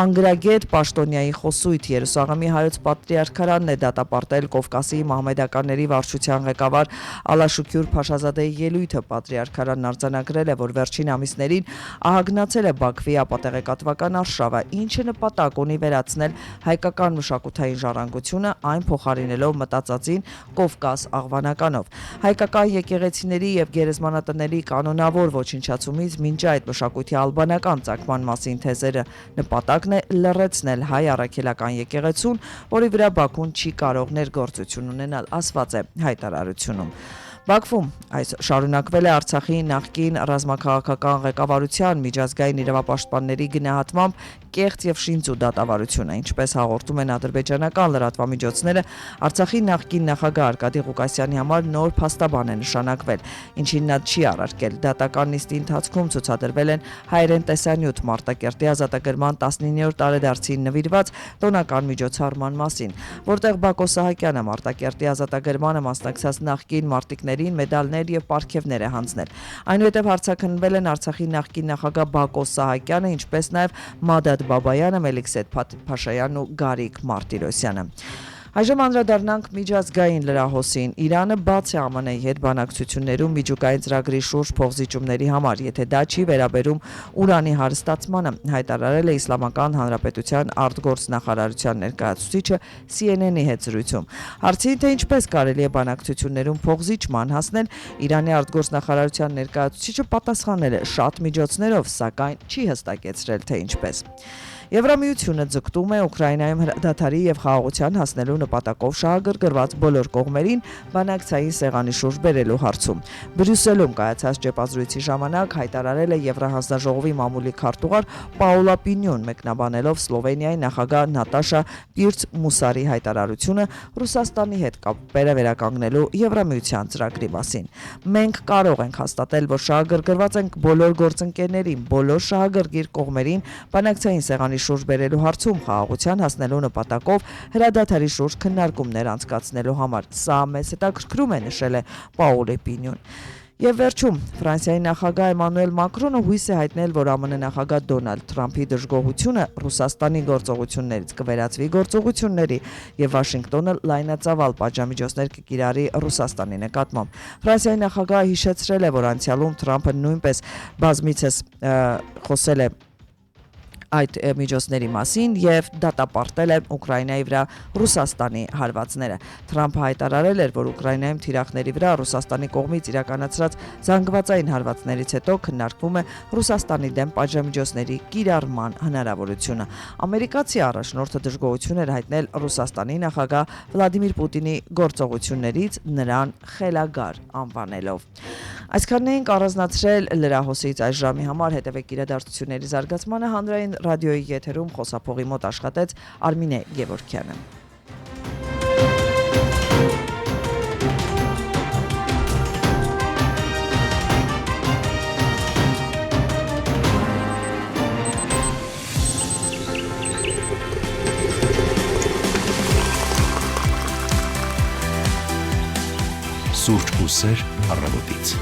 Անգրագետ պաշտոնյայի խոսույթ Երուսաղեմի հայոց պատրիարքարանն է դատապարտել Կովկասի մահմեդականների վարչության ղեկավար Ալաշուքյուր Փաշազադեի ելույթը։ Պատրիարքարանն արձանագրել է, որ վերջին ամիսներին ահագնացել է Բաքվի Կոմիտեի ապատեղեկատվական արշավը, ինչը նպատակ ունի վերացնել հայկական մշակութային ժառանգությունը, այն փոխարինելով մտածածին Կովկաս աղվանականով։ Հայկական եկեղեցիների եւ գերեզմանատների կանոնավոր ոչնչացումից մինչ այդ մշակույթի ալբանական ծագման մասին թեզերը նպատակն է լրացնել հայ առաքելական եկեղեցուն, որի վրա Բաքուն չի կարող ներգործություն ունենալ, ասված է հայտարարությունում։ Բաքվում այս շարունակվել է Արցախի նախկին ռազմաքաղաքական ղեկավարության միջազգային իրավապաշտպանների գնահատմամբ կեղծ եւ շինծու դատավարությունը, ինչպես հաղորդում են ադրբեջանական լրատվամիջոցները, Արցախի նախկին նախագահ Արկադի Ղուկասյանի համար նոր փաստաբան է նշանակվել, ինչին նա չի առարկել։ Դատական նիստի ընթացքում ցուցադրվել են հայերեն տեսանյութ Մարտակերտի ազատագրման 19-րդ տարեդարձին նվիրված տոնական միջոցառման մասին, որտեղ Բակո Սահակյանը Մարտակերտի ազատագրմանը մասնակցած նախկին մարտիկներին մեդալներ եւ պարգևներ է հանձնել։ Այնուհետև հարցաքննվել են Արցախի նախկին նախագահ Բակո Սահակյանը, ինչպես նաեւ Մադադ Բաբայանը, Մելիքսեթ Փաշայանն ու Գարիկ Մարտիրոսյանը։ Այժմ անդրադառնանք միջազգային լրահոսին։ Իրանը բաց է ԱՄՆ-ի հետ բանակցություններում միջուկային ծրագրի շուրջ փոխզիջումների համար, եթե դա չի վերաբերում ուրանի հարստացմանը, հայտարարել է Իսլամական Հանրապետության արտգործնախարարության ներկայացուցիչը CNN-ի հետ զրույցում։ Հարցին, թե ինչպես կարելի է բանակցություններում փոխզիջման հասնել, Իրանի արտգործնախարարության ներկայացուցիչը պատասխանել է շատ միջոցներով, սակայն չի հստակեցրել, թե ինչպես։ Եվրամիությունը ձգտում է Ուկրաինայում հրադադարի եւ խաղաղության հասնելու նպատակով շահագրգռված բոլոր կողմերին բանակցային սեղանի շուրջ բերելու հարցում։ Բրյուսելում կայացած ճեպազրույցի ժամանակ հայտարարել է Եվրահանձնաժողովի մամուլի քարտուղար Պաուլա Պինյոն, մեկնաբանելով Սլովենիայի նախագահ Նատաշա Պիրց-Մուսարի հայտարարությունը Ռուսաստանի հետ կապերը վերականգնելու Եվրամիության ծրագրի մասին։ Մենք կարող ենք հաստատել, որ շահագրգռված ենք բոլոր գործընկերներին, բոլոր շահագրգիռ կողմերին բանակցային սեղանի շուրջ բերելու հարցում խաղաղության հասնելու նպատակով հրադադարի շուրջ քննարկումներ անցկացնելու համար։ Սա մեզ հետաքրքրում է, նշել է Պաուլե Պինյոն։ Եվ վերջում Ֆրանսիայի նախագահ Էմանուել Մակրոնը հույս է հայտնել, որ ԱՄՆ նախագահ Դոնալդ Թրամփի դժգոհությունը Ռուսաստանի գործողություններից կվերածվի գործողությունների եւ Վաշինգտոնը լայնածավալ պատժամիջոցներ կկիրառի Ռուսաստանի նկատմամբ։ Ֆրանսիայի նախագահը հիշեցրել է, որ անցյալում Թրամփը նույնպես բազմիցս խոսել է այդ միջոցների մասին եւ դատապարտել է Ուկրաինայի վրա Ռուսաստանի հարվածները։ Թրամփը հայտարարել էր, որ Ուկրաինայում թիրախների վրա Ռուսաստանի կողմից իրականացրած զանգվածային հարվածներից հետո քննարկվում է Ռուսաստանի դեմ պատժամիջոցների կիրառման հնարավորությունը։ Ամերիկացի առաջնորդը դժգոհություն էր հայտնել Ռուսաստանի նախագահ Վլադիմիր Պուտինի գործողություններից, նրան խելագար անվանելով։ Այսքանն էինք առանձնացրել լրահոսից այս ժամի համար, հետևեք իրադարձությունների զարգացմանը, հանրային ռադիոյի եթերում խոսափողի մոտ աշխատեց Արմինե Գևորգյանը։ Սուրճ ու սեր առավոտից։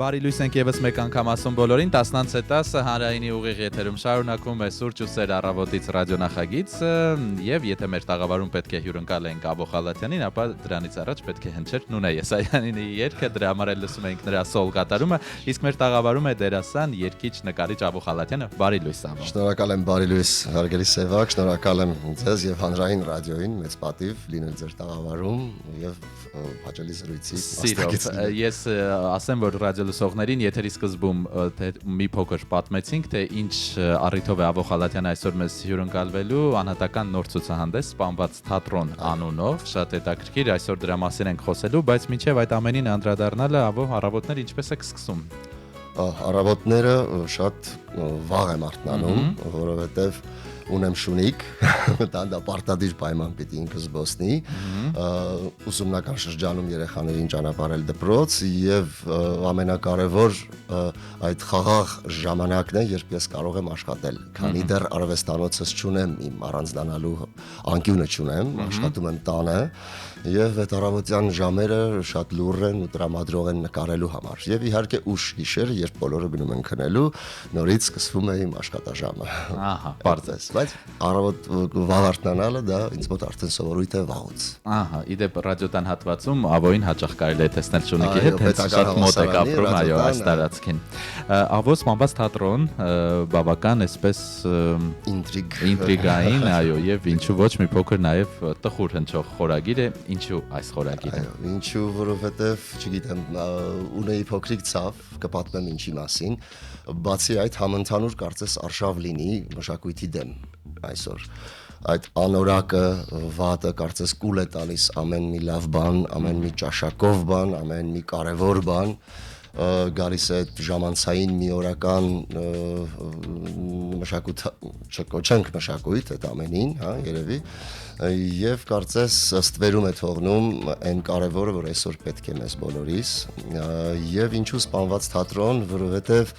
Բարի լույս ենք եւս մեկ անգամ ասում բոլորին 10:10 հանրայինի ուղիղ եթերում շարունակվում է Սուրճ ու սեր առավոտից ռադիոնախագիծը եւ եթե մեր տաղավարում պետք է հյուրընկալ ենք Աբո Խալաթյանին, ապա դրանից առաջ պետք է հնչեր Նունե Եսայանինի երգը, դրա համար էլ լսում ենք նրա սոլ կատարումը, իսկ մեր տաղավարում է դերասան, երգիչ, նկարիչ Աբո Խալաթյանը։ Բարի լույս Աբո։ Շնորհակալ եմ, բարի լույս, հարգելի Սևակ, շնորհակալ եմ ձեզ եւ հանրային ռադիոյին, մեծ պատիվ լինել ձեր տաղավարում եւ հաճելի զրույցի մասնակցել։ Ես ասեմ, որ ռադիոլսողներին եթերի սկզբում մի փոքր պատմեցինք, թե ինչ առիթով է Աբո Խալաթյանը այսօր մեզ հյուրընկալվելու անհատական նոր ցուցահանդես Սպանված թատրոն անունով, շատ հետաքրքիր, այսօր դրա մասին ենք խոսելու, բայց մինչև այդ ամենին անդրադառնալը Աբո առավոտները ինչպես եք սկսում։ Առավոտները շատ վաղ եմ արթնանում, որովհետեւ ունեմ շունիկ, դա պարտադիր պայման պիտի ինքս զբոսնի, ուսումնական շրջանում երեխաներին ճանապարհել դպրոց եւ ամենակարևոր այդ խաղաղ ժամանակն է, երբ ես կարող եմ աշխատել, քանի դեռ արվեստանոցս չունեմ, իմ առանձնանալու անկյունը չունեմ, աշխատում եմ տանը եւ այդ առավոտյան ժամերը շատ լուռ են ու տրամադրող են նկարելու համար եւ իհարկե ուշ գիշեր, երբ բոլորը գնում են քնելու, նորից սկսվում է իմ աշխատաժամը։ Ահա, բարձես, բայց առավոտ վաղ արթնանալը դա ինձ մոտ արդեն սովորույթ է վաղուց։ Ահա, իդեպ ռադիոտան հատվածում Աբոին հաճախ կարելի է տեսնել շունիկի հետ, հենց շատ մոտ է ապրում, այո, այս տարածքին։ Աբո Սպանված թատրոն, բավական այսպես ինտրիգային, այո, եւ ինչու ոչ մի փոքր նաեւ տխուր հնչող խորագիր է, ինչու այս խորագիրը։ Այո, ինչու, որովհետեւ, չգիտեմ, ունեի փոքրիկ ցավ, կպատմեմ ինչի մասին, բացի այդ համընդհանուր կարծես արշավ լինի մշակույթի դեմ այսօր։ Այդ անորակը, վատը կարծես կուլ է տալիս ամեն մի լավ բան, ամեն մի ճաշակով բան, ամեն մի կարևոր բան, գալիս է ժամանցային մի օրական մշակույթ, չկոչենք մշակույթ այդ ամենին, հա, երևի, եւ կարծես ստվերում է թողնում այն կարևորը, որ այսօր պետք է մեզ բոլորիս, եւ ինչու Սպանված թատրոն, որովհետեւ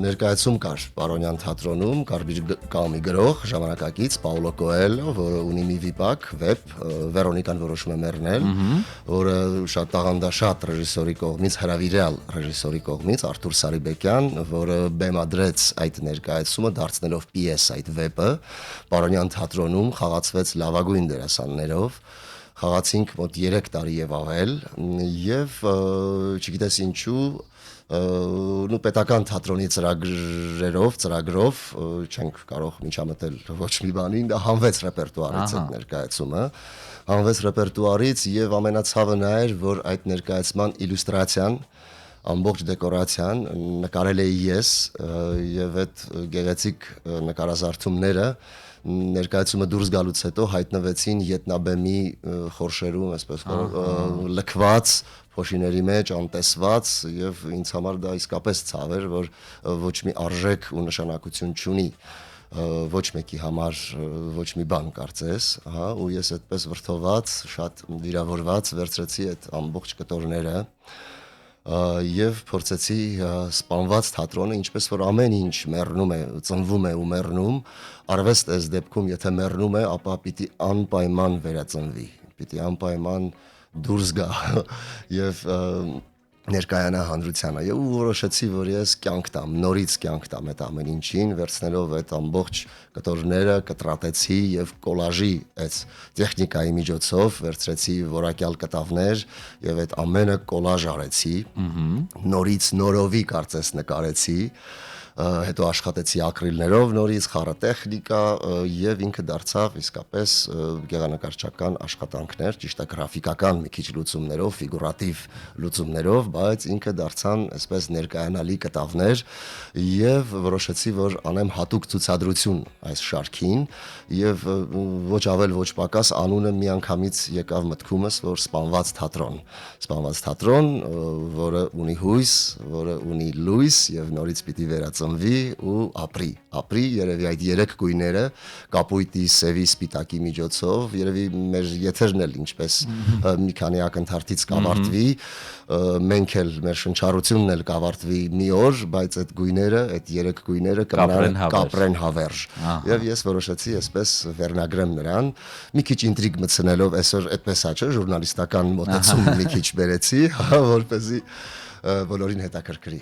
ներկայացում կար Պարոնյան թատրոնում, կար մի գրող ժամանակակից Պաուլո Կոելյո, որը ունի մի վիպակ, վեբ, Վերոնիկան որոշում է մեռնել, որը շատ տաղանդաշատ ռեժիսորի կողմից, հրավիրյալ ռեժիսորի կողմից, Արթուր Սարիբեկյան, որը բեմադրեց այդ ներկայացումը, դարձնելով պիես այդ վեպը, Պարոնյան թատրոնում խաղացվեց լավագույն դերասաններով, խաղացինք մոտ 3 տարի եւ ավել, եւ չգիտես ինչու նու պետական թատրոնի ծրագրով չենք կարող միջամտել ոչ մի բանին, դա հանվեց ռեպերտուարից այդ ներկայացումը, հանվեց ռեպերտուարից եւ ամենացավը նա էր, որ այդ ներկայացման իլյուստրացիան, ամբողջ դեկորացիան նկարել էի ես եւ այդ գեղեցիկ նկարազարդումները ներկայացումը դուրս գալուց հետո հայտնվեցին ետնաբեմի խորշերում, այսպես լքված փոշիների մեջ անտեսված եւ ինձ համար դա իսկապես ցավ էր, որ ոչ մի արժեք ու նշանակություն չունի ոչ մեկի համար ոչ մի բան կարծես, հա, ու ես այդպես վրթոված, շատ վիրավորված վերցրեցի այդ ամբողջ կտորները եւ փորձեցի Սպանված թատրոնը, ինչպես որ ամեն ինչ մեռնում է, ծնվում է ու մեռնում, արվեստ այս դեպքում եթե մեռնում է, ապա պիտի անպայման վերածնվի, պիտի անպայման դուրս գա եւ ներկայանա հանրությանը եւ որոշեցի, որ ես կյանք տամ, նորից կյանք տամ այդ ամեն ինչին, վերցնելով այդ ամբողջ կտորները, կտրատեցի եւ կոլաժի այդ տեխնիկայի միջոցով վերցրեցի որակյալ կտավներ եւ այդ ամենը կոլաժ արեցի, նորից նորովի կարծես նկարեցի, հետո աշխատեցի ակրիլներով նորից, խառատեխնիկա եւ ինքը դարձավ իսկապես գեղանկարչական աշխատանքներ, ճիշտ է գրաֆիկական մի քիչ լուծումներով, ֆիգուրատիվ լուծումներով, բայց ինքը դարձան այսպես ներկայանալի կտավներ եւ որոշեցի, որ անեմ հատուկ ցուցադրություն այս շարքին եւ ոչ ավել ոչ պակաս անունը միանգամից եկավ մտքումս, որ Սպանված թատրոն, որը ունի հույս, որը ունի լույս եւ նորից պիտի վերածնվի ու ապրի երևի այդ 3 գույները կապույտի, սևի, սպիտակի միջոցով, երևի մեր եթերն էլ ինչպես մի քանի ակնթարթից կավարտվի, մենք էլ մեր շնչառությունն էլ կավարտվի մի օր, բայց այդ գույները, այդ 3 գույները կապրեն հավերժ։ Եվ ես որոշեցի այսպես վերնագրեմ նրան, մի քիչ ինտրիգ մտցնելով, այսօր այդպես է, չէ, ժուրնալիստական մոտեցում մի քիչ բերեցի, որպեսզի բոլորին հետաքրքրի։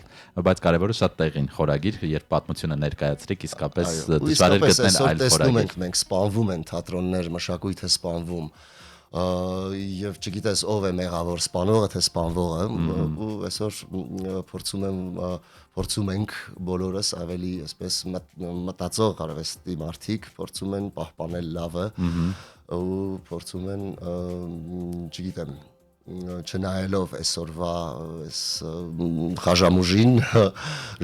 Բայց կարևորը շատ տեղին խորագիր, երբ պատմությունը ներկայացրիք, իսկապես Այո, դժվար է գտնել այսօր այլ տեսնում խորագիր։ ենք մենք սպանվում են թատրոններ, մշակույթը սպանվում եւ չգիտես ով է մեղավոր սպանողը թե սպանվողը ու այսօր փորձում ենք բոլորս ավելի այսպես մտածող արվեստի մարդիկ փորձում են պահպանել լավը ու փորձում են չգիտեմ չնայելով այսօրվա այս խաժամուժին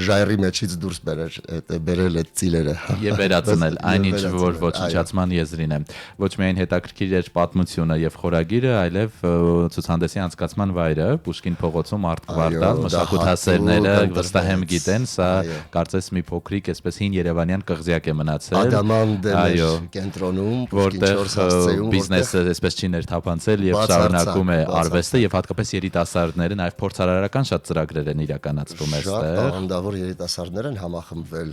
ժայռի մեջից դուրս բերել այդ ծիլերը Եվ վերացնել այնինչ որ ոչնչացման եզրին է ոչ միայն հետաքրքիր էր պատմությունը եւ խորագիրը այլև ցուցահանդեսի անցկացման վայրը Պուշկին փողոցում Արտ Կվարտալ մշակութասերները վստահ եմ գիտեն սա կարծես մի փոքրիկ այսպես հին Երևանյան կղզյակ է մնացել Ադամանդել կենտրոնում որտեղ բիզնեսը այսպես չի ներթափանցել եւ շարունակում է արվեստը եւ հատկապես երիտասարդները նաեւ փորձարարական շատ ծրագրեր են իրականացվում այստեղ։ Շատ տաղանդավոր երիտասարդներ են համախմբվել,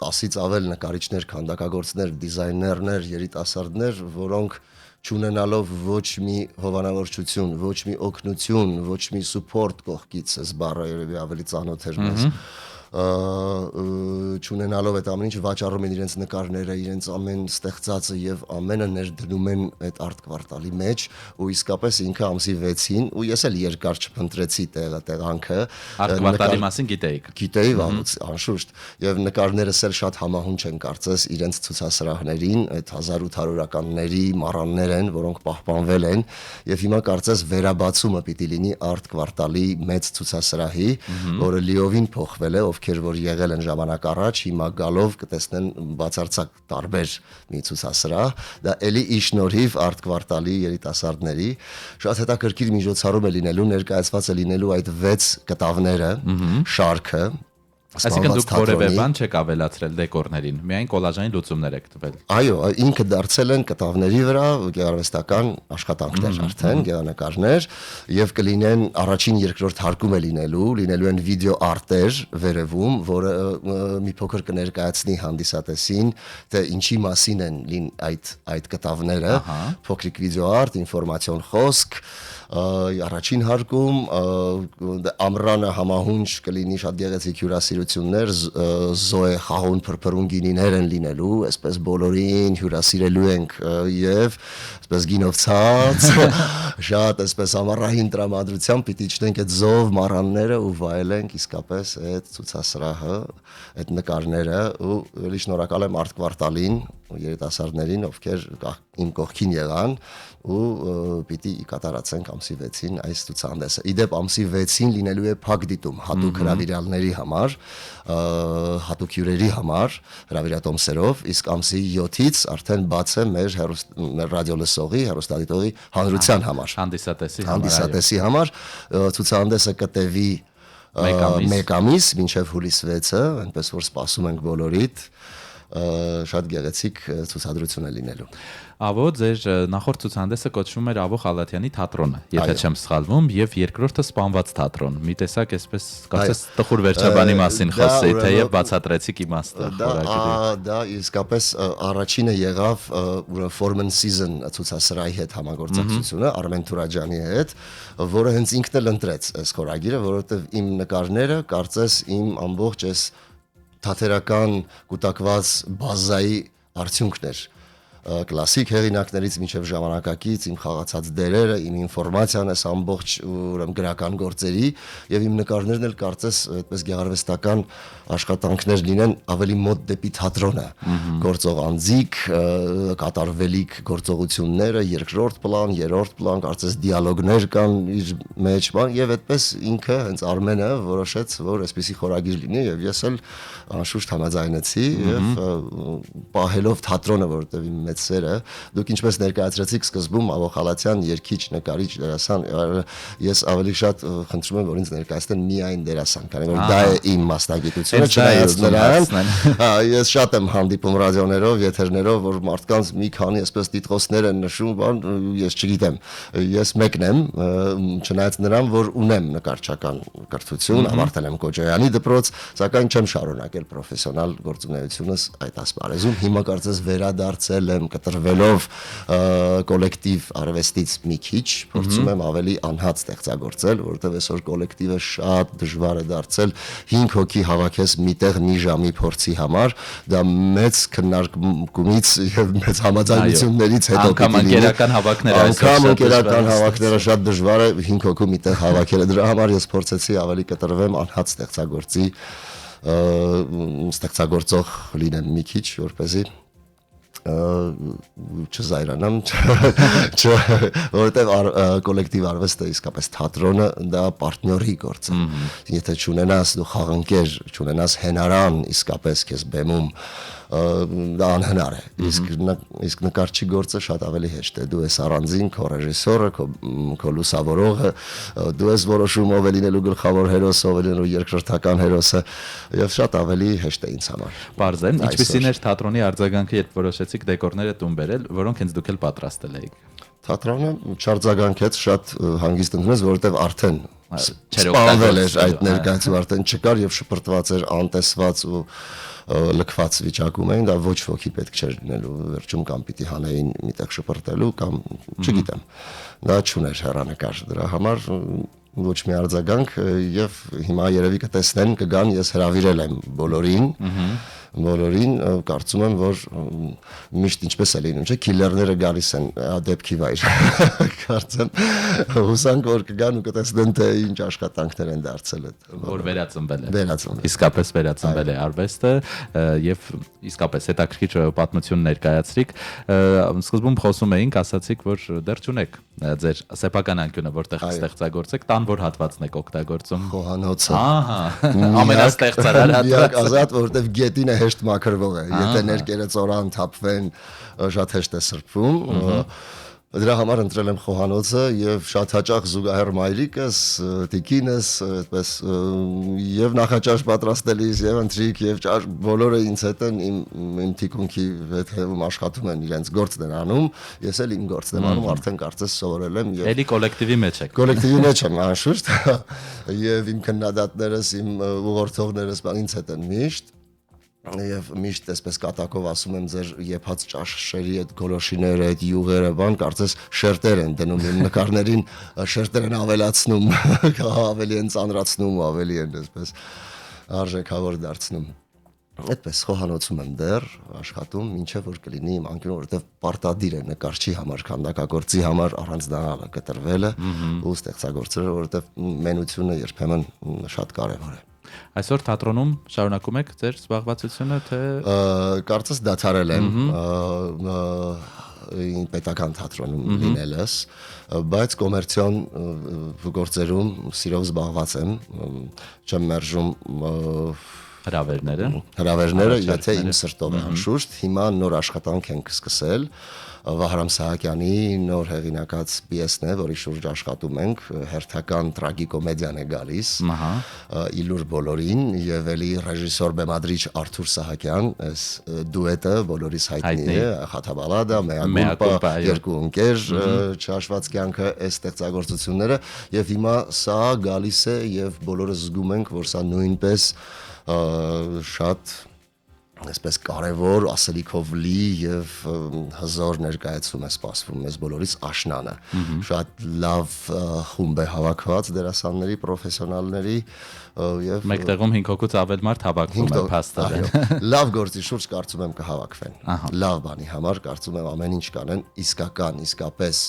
10-ից ավել նկարիչներ, քանդակագործներ, դիզայներներ, երիտասարդներ, որոնք չունենալով ոչ մի հովանավորչություն, ոչ մի օգնություն, ոչ մի սուփորտ կողքից, այս բառը երևի ավելի ծանոթ էր մեզ։ Չունենալով այդ ամեն ինչ վաճառում են իրենց նկարները, իրենց ամեն ստեղծածը եւ ամենը ներդնում են այդ Արտ Կվարտալի մեջ ու իսկապես ինքը ամսի 6-ին ու ես էլ երկար չփնտրեցի տեղանքը Արտ Կվարտալի մասին գիտեի վաղուց անշուշտ եւ նկարներս էլ շատ համահունչ են կարծես իրենց ցուցասրահներին այդ 1800-ականների մառաններ են որոնք պահպանվել են եւ հիմա կարծես վերաբացումը պիտի լինի Արտ Կվարտալի մեծ ցուցասրահի որը լիովին փոխվել է ովքեր որ եղել են ժամանակ առաջ, հիմա գալով կտեսնեն բացարձակ տարբեր մի ցուցասրահ, դա էլի ի շնորհիվ Արտ Կվարտալի երիտասարդների շատ հետաքրքիր միջոցառում է լինելու, ներկայացված է լինելու այդ 6 կտավները, շարքը Այսինքն դուք որևէ բան չեք ավելացրել դեկորներին, միայն կոլաժային լուծումներ եք տվել։ Այո, ինքը դարձել են կտավների վրա գեղարվեստական աշխատանքներ արդեն, գեղանկարներ եւ կլինեն առաջին երկրորդ հարկում է լինելու են վիդեո արտեր վերևում, որը մի փոքր կներկայացնի հանդիսատեսին, թե ինչի մասին են այդ կտավները, փոքրիկ վիդեո արտ, ինֆորմացիոն խոսք առաջին հարկում ամռանը համահունչ կլինի շատ գեղեցիկ հյուրասիրություններ զոե խաղուն փրփրուն գինիներ են լինելու այսպես բոլորին հյուրասիրելու ենք եւ այսպես գինովցած շատ այսպես ամառային տրամադրությամբ պիտի չնենք այդ զով մառանները ու վայելենք իսկապես այդ ցուցասրահը այդ նկարները ու ելի շնորհակալ եմ Արտ Կվարտալին երիտասարդներին ովքեր իմ կողքին եղան ու պիտի կատարացենք ամսի 6-ին այս ցուցահանդեսը։ Իդեպ ամսի 6-ին լինելու է փակ դիտում հատուկ հրավիրյալների համար, հատուկ հյուրերի համար, հրավիրատոմսերով, իսկ ամսի 7-ից արդեն բաց է մեր ռադիոլսողի, հեռուստադիտողի հանրության համար։ Հանդիսատեսի համար ցուցահանդեսը կտևի մեկ ամիս մինչև հուլիս 6-ը, այնպես որ սպասում ենք բոլորիդ շատ գեղեցիկ ցուցադրություն է լինելու։ Ավո ձեր նախորդ ցուցահանդեսը կոչվում էր Ավո Խալաթյանի թատրոնը, եթե չեմ սխալվում, եւ երկրորդը Սպանված թատրոն։ Մի տեսակ այսպես կարծես տխուր վերջաբանի մասին խոսեի, թեև բացատրեցիք իմաստը խորագիրը։ Դա իսկապես առաջինը եղավ Foreman Season ցուցասրահի հետ համագործակցությունը Արմեն Թուրաջյանի հետ, որը հենց ինքն էլ ընտրեց այս խորագիրը, որովհետեւ իմ նկարները կարծես իմ ամբողջ այս թատերական կուտակված բազայի արդյունքն էր կլասիկ հեղինակներից մինչև ժամանակակից իմ խաղացած դերերը, իմ ինֆորմացիան այս ամբողջ ուրեմն գրական գործերի եւ իմ նկարներն էլ կարծես այդպես գեղարվեստական աշխատանքներ լինեն ավելի մոտ դեպի թատրոնը գործող անձիկ, կատարվելիք գործողությունները, երկրորդ պլան, երրորդ պլան, կարծես դիալոգներ կան իր մեջ, եւ այդպես ինքը հենց Արմենը որոշեց, որ այսպեսի խորագիր լինի եւ ես էլ անշուշտ համաձայնեցի եւ պահելով թատրոնը, որովհետեւ իմ մեծ սերը, դուք ինչպես ներկայացրեցիք սկզբում Ավո Խալաթյան երգիչ, նկարիչ, դերասան, ես ավելի շատ խնդրում եմ, որ ինձ ներկայացնեն միայն դերասան, քանի որ դա է իմ մասնագիտությունը, չնայած նրան, ես շատ եմ հանդիպում ռադիոներով, եթերներով, որ մարդկանց մի քանի այսպես տիտղոսներ են նշում, բան, ես չգիտեմ, ես մեկն եմ, չնայած նրան, որ ունեմ նկարչական կրթություն, ավարտել եմ Կոջոյանի դպրոց, սակայն չեմ շարունակել պրոֆեսիոնալ գործունեությունս այդ ասպարեզում, հիմա կարծես վերադարձել եմ եմ կտրվելով կոլեկտիվ արվեստից մի քիչ, փորձում եմ ավելի անհատ ստեղծագործել, որովհետև այսօր կոլեկտիվը շատ դժվար է դարձել 5 հոգի հավաքես միտեղ մի ժամի փորձի համար, դա մեծ քննարկումից եւ մեծ համաձայնություններից հետո անգամ ընկերական հավաքները անգամ ընկերական հավաքները շատ դժվար է 5 հոգու միտեղ հավաքելը, դրա համար ես փորձեցի ավելի կտրվեմ անհատ ստեղծագործող լինեմ մի քիչ, որպեսզի չզայրանամ, որովհետև կոլեկտիվ արվեստը իսկապես թատրոնը դա պարտների գործ է։ Եթե չունենաս դու խաղընկեր, չունենաս հենարան իսկապես քեզ բեմում, դա անհնար է։ Իսկ նկարչի գործը շատ ավելի հեշտ է։ Դու ես առանձին, քո ռեժիսորը, քո լուսավորողը, դու ես որոշում ով է լինելու գլխավոր հերոսը, ով է լինելու երկրորդական հերոսը, եւ շատ ավելի հեշտ է ինձ համար։ Պարզ է, ինչպիսին էր թատրոնի արձագանքը, երբ որոշեցիք դեկորները տուն բերել, որոնք հենց դուք էլ պատրաստել էիք։ Թատրոնը չարձագանքեց շատ հանգիստ ընդունեց, որովհետև արդեն սպանվել էր այդ ներկայացում, արդեն չկար եւ շփրտված էր, անտեսված ու լքված վիճակում էին, դա ոչ ոքի պետք չէր լինելու, վերջում կամ պիտի հանեին միտեղ շփրտելու կամ չգիտեմ, դա չուներ հեռանկար, դրա համար ոչ մի արձագանք եւ հիմա երևի կտեսնեն, կգան, ես հրավիրել եմ բոլորին, կարծում եմ, որ միշտ ինչպես է լինում, չէ, քիլերները գալիս են դեպքի վայր, կարծեմ, հուսանք, որ կգան ու կտեսնեն, թե ինչ աշխատանքներ են դարձել այդ, որ վերածնվել է, վերածնվել, իսկապես վերածնվել է արվեստը եւ իսկապես հետաքրքիր պատմություն ներկայացրիք, սկզբում խոսում էինք, ասացիք, որ դեռ չունեք ձեր սեփական անկյունը, որտեղ ստեղծագործեք, տան որ հատվածն եք օգտագործում։ Խոհանոցը։ Ահա, ամենաստեղծարար հատվածը։ Ազատ, որովհետև գետինը հեշտ մաքրվող է։ Եթե ներկերը ծորան թափվեն, շատ հեշտ է սրբվում։ Դրա համար ընտրել եմ խոհանոցը եւ շատ հաճախ զուգահեռ մայրիկս, տիկինս, այդպես եւ նախաճաշ պատրաստելիս եւ ընթրիկ եւ ճաշ բոլորը ինձ հետ են իմ թիկունքի հետևում աշխատում են, իրենց գործն են անում, ես էլ իմ գործն եմ անում, արդեն կարծես սովորել եմ եւ էլի կոլեկտիվի մեջ եք։ Կոլեկտիվի մեջ եմ, անշուշտ, եւ իմ քննադատներս, իմ ուղղորդողներս ինձ հետ են միշտ Եվ միշտ այսպես կատակով ասում եմ ձեր եփած ճաշերի այդ գոլոշիները, այդ յուղերը, բան, կարծես շերտեր են դնում իմ նկարներին, շերտեր են ավելացնում, ավելի են ծանրացնում, ավելի են այսպես արժեքավոր դարձնում։ Այդպես խոհանոցում եմ դեռ աշխատում, ինչեւ որ կլինի իմ անկյունը, որովհետեւ պարտադիր է նկարչի համար, քանդակագործի համար առանձնանալը, կտրվելը ու ստեղծագործելը, որովհետեւ մենությունը երբեմն շատ կարեւոր է։ Այսօր թատրոնում շարունակում եք ձեր զբաղվածությունը, թե կարծես դադարել եմ պետական թատրոնում լինելս, բայց կոմերցիոն գործերում սիրով զբաղված եմ, չեմ մերժում հրավերները, եթե իմ սրտով է անշուշտ, հիմա նոր աշխատանք ենք սկսել, Վահրամ Սահակյանի նոր հեղինակած պիեսն է, որի շուրջ աշխատում ենք, հերթական տրագիկոմեդիան է գալիս, Իլուր բոլորին եւ էլի ռեժիսոր բեմադրիչ Արթուր Սահակյան, այս դուետը բոլորիս հայտնի է, Խաթաբալադա, Մեակուլպա, երկու ընկեր, չհաշված կյանքը այս ստեղծագործությունները եւ հիմա սա գալիս է եւ բոլորը զգում ենք, որ սա նույնպես շատ այսպես կարևոր ասելիքով լի եւ հզոր ներկայացում է սպասվում մեզ բոլորից աշնանը շատ լավ խումբ է հավաքված դերասանների պրոֆեսիոնալների եւ մեկտեղում 5 հոգուց ավել մարդ հավաքվում է փաստորեն լավ գործի շուրջ կարծում եմ կհավաքվեն լավ բանի համար կարծում եմ ամեն ինչ կանեն իսկապես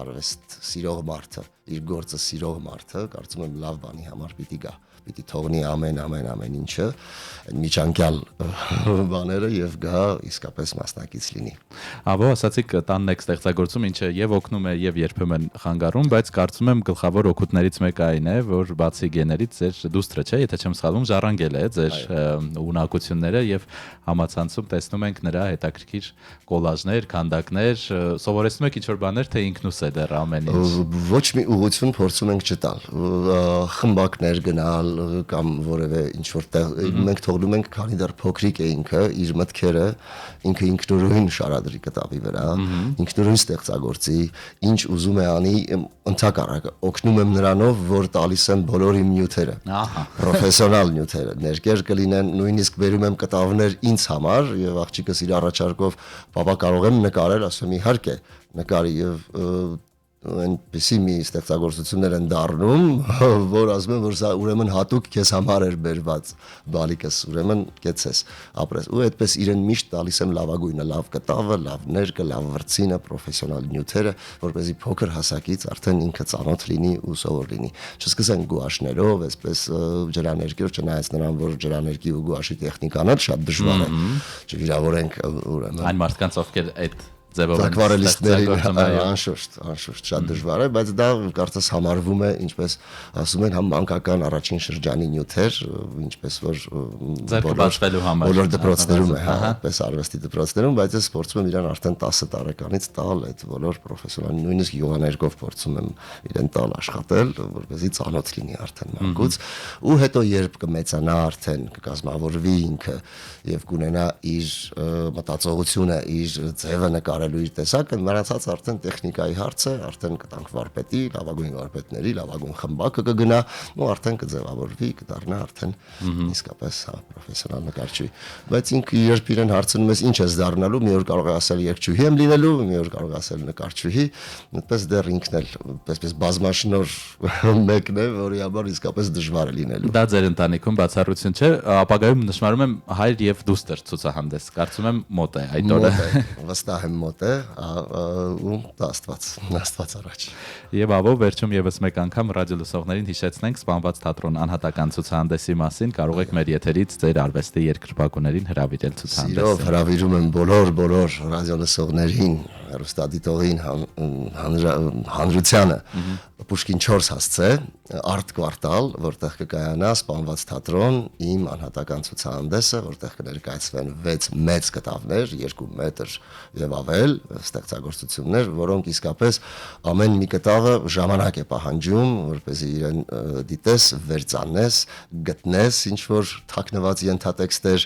արվեստ սիրող մարդը իր գործը սիրող մարդը կարծում եմ լավ բանի համար պիտի թողնի ամեն ինչը միջանկյալ բաները եւ գա իսկապես մասնակից լինի։ Աբո ասացիք տանն եք ստեղծագործում, ինչը եւ օգնում է եւ երբեմն խանգարում, բայց կարծում եմ գլխավոր օգուտներից մեկը այն է, որ բացի գեներից ձեր դուստրը, չէ, եթե չեմ սխալվում, ժառանգել է ձեր ունակությունները եւ համացանցում տեսնում ենք նրա հետաքրքիր կոլաժներ, քանդակներ, սովորեցնում եք ինչ-որ բաներ, թե ինքնուս է դեռ ամեն ինչ։ Ոչ մի ուղղություն փորձում ենք չտալ։ Խմբակներ գնալ, կամ որևէ ինչ որտեղ մենք թողնում ենք, քանի դեռ փոքրիկ է ինքը, իր մտքերը ինքը ինքնուրույն շարադրի կտավի վրա, ինքնուրույն ստեղծագործի, ինչ ուզում է անի, ընդհակառակը օգնում եմ նրանով, որ տալիս եմ բոլոր իմ նյութերը, պրոֆեսիոնալ նյութերը, ներկեր կլինեն, նույնիսկ բերում եմ կտավներ ինձ համար եւ աղջիկս իր առաջարկով «Պապա կարող եմ նկարել», ասում իհարկե, նկարի եւ այնպեսի մի ստեղծագործություններ են դառնում, որ ասում եմ, որ սա ուրեմն հատուկ քեզ համար էր բերված բալիկս, ուրեմն կեցես, ապրես։ Ու այդպես իրեն միշտ տալիս եմ լավագույնը, լավ կտավը, լավ ներկը, լավ վրձինը, պրոֆեսիոնալ նյութերը, որպեսզի փոքր հասակից արդեն ինքը ծանոթ լինի ու սովոր լինի։ Չսկսենք գուաշներով, այսպես ջրաներկով, չնայած նրան, որ ջրաներկի ու գուաշի տեխնիկան էլ շատ դժվար է։ Չվիրավորենք ուրեմն այն մարդկանց, ովքեր այդ Զակվարելիստներին անշուշտ շատ դժվար է, բայց դա կարծես համարվում է, ինչպես ասում են, համ մանկական առաջին շրջանի նյութեր, ինչպես որ բոլոր դպրոցներում է, այդպես արվեստի դպրոցներում, բայց ես փորձում եմ իրան արդեն 10 տարեկանից տալ այդ բոլոր պրոֆեսիոնալ, նույնիսկ յուղաներկով փորձում եմ իրեն տալ աշխատել, որպեսզի ծանոթ լինի արդեն մանկուց, ու հետո երբ կմեծանա արդեն կկազմավորվի ինքը եւ կունենա իր մտածողությունը, իր ձևը նկարելու իր տեսակը, մնացած արդեն տեխնիկայի հարց է, արդեն կտանք վարպետի, լավագույն վարպետների, լավագույն խմբակը կգնա, ու արդեն կձևավորվի, կդառնա արդեն իսկապես պրոֆեսիոնալ նկարչի։ Բայց ինքը երբ իրեն հարցնում ես ինչ ես դառնալու, մի օր կարող է ասել երգչուհի եմ լինելու, մի օր կարող է ասել նկարչուհի, այդպես դեռ ինքն էլ այսպես բազմաշնոր մեկն է, որի համար իսկապես դժվար է լինելու։ Դա ձեր ընտանիքում բացառություն չէ, ապագայում նշмарում եմ հայր եւ դուստր ցուցահանդես, կարծում եմ մոտ է այդ օրը։ Վստահ եմ մոտ է, ու Աստված առաջ։ Եվ ավո վերջում եւս մեկ անգամ ռադիո լսողներին հիշեցնենք Սպանված թատրոն անհատական ցուցահանդեսի մասին, կարող եք մեր եթերից ձեր արվեստի երկրպագուներին հրավիրել ցուցահանդեսը։ Սիրով հրավիրում եմ բոլոր ռադիո լսողներին, հեռուստադիտողին, հանրությանը Պուշկին 4 հասցե, Արտ կվարտալ, որտեղ կկայանա Սպանված թատրոն, իմ անհատական ցուցահանդեսը, որտեղ կներկայացվեն 6 մեծ կտավներ, 2 մետր եւ ավել ստեղծագործություններ, որոնք իսկապես ամեն մի կտավը ժամանակ է պահանջում, որպեսզի իրեն դիտես, վերծանես, գտնես ինչ որ թաքնված ենթատեքստեր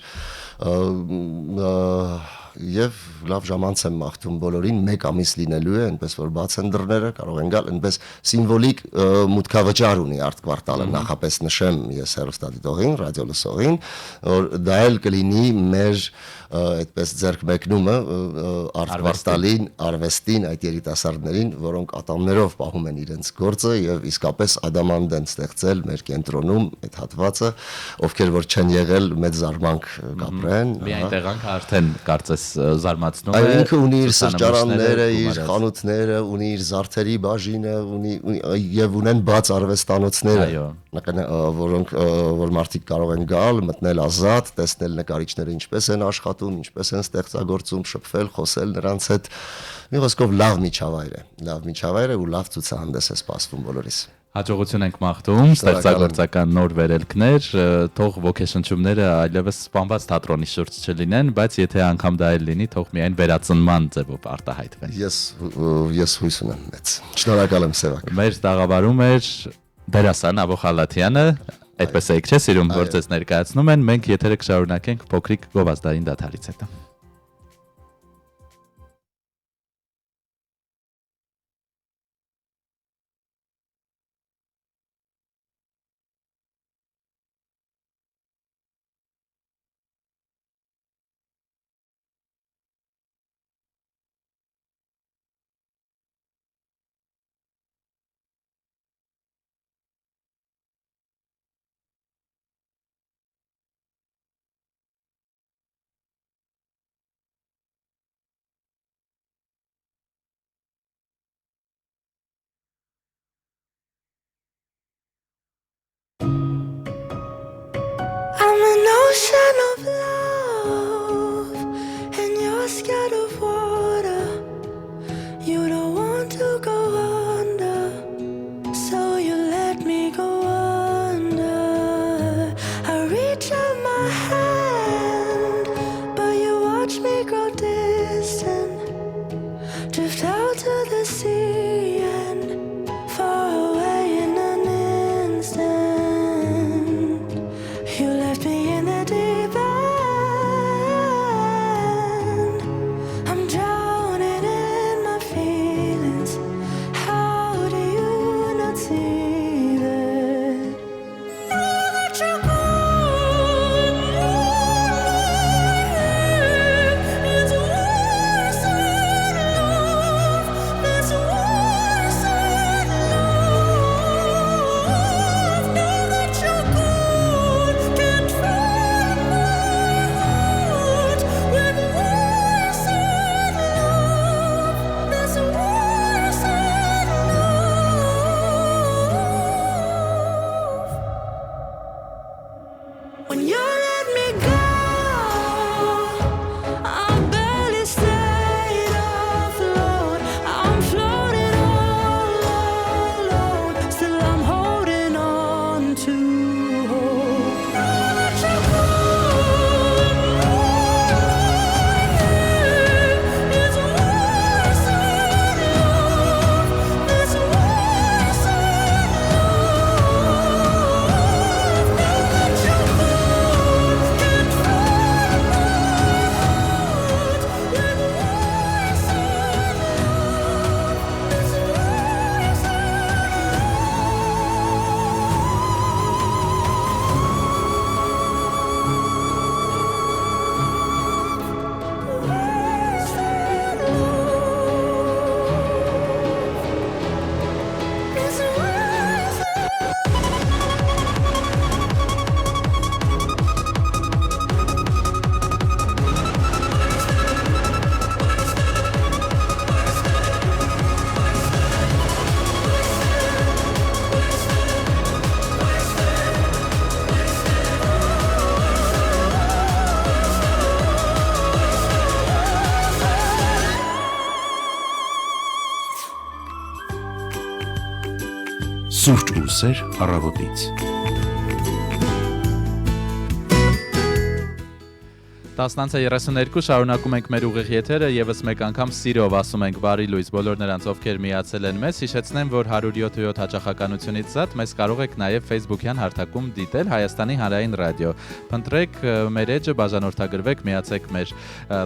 եւ լավ ժամանց եմ մաղթում բոլորին, 1 ամիս լինելու է, այնպես որ բաց են դռները, կարող են գալ, այնպես սիմվոլիկ մուտքավճար ունի Արտ կվարտալը, նախապես նշեմ ես հեռուստադիտողին, ռադիո լսողին, որ դա էլ կլինի մեր այդպես ձեռք մեկնումը Արտ կվարտալին, արվեստին, այդ երիտասարդներին, որոնք ատամներով պահում են իրենց գործը եւ իսկապես ադամանդ են ստեղծել մեր կենտրոնում այդ հատվածը, ովքեր որ չեն եղել մեծ զարմանք կապրեն։ Միայն տեղանքը արդեն կարծես զարմացնում է։ Ինքը ունի իր սրճարանները, իր խանութները, ունի իր զարդերի բաժինը, ունի եւ ունեն բաց արվեստանոցները, որոնք որ մարդիկ կարող են գալ, մտնել ազատ, տեսնել նկարիչները ինչպես են աշխատում, ինչպես են ստեղծագործում, շփվել, խոսել նրանց հետ։ Մի խոսքով լավ միջավայր է ու լավ ցուցահանդես է սպասվում բոլորիս։ Հաջողություն ենք մաղթում, ստեղծագործական նոր վերելքներ, թող ոգեշնչումները այլևս Սպանված թատրոնի շուրջ չլինեն, բայց եթե անգամ դա էլ լինի, թող միայն վերածնման ձևով արտահայտվեն։ Ես հույս ունեմ մեծ։ Շնորհակալ եմ Սևակ։ Մեր տաղավարում էր դերասան Աբո Խալաթյանը, այդպես եք չէ՞ սիրում, որ ձեզ ներկայացնում են, մենք եթերը կշարունակենք փոքրիկ գովազդային դադարից հետո։ I'm an ocean of love, and you're scared of water. You don't want to go under, so you let me go under. I reach out my hand, but you watch me grow distant, drift out to the sea and far away in an instant. Սուրճ ու սեր առավոտից։ 10:32 շարունակում ենք մեր ուղիղ եթերը, եւս մեկ անգամ սիրով ասում ենք բարի լույս բոլոր նրանց, ովքեր միացել են մեզ։ Հիշեցնեմ, որ 107.7 հաճախականությունից զատ մեզ կարող եք նաեւ Facebook-յան հարթակում դիտել Հայաստանի Հանրային ռադիո։ Փնտրեք մեր էջը, բաժանորդագրվեք, միացեք մեր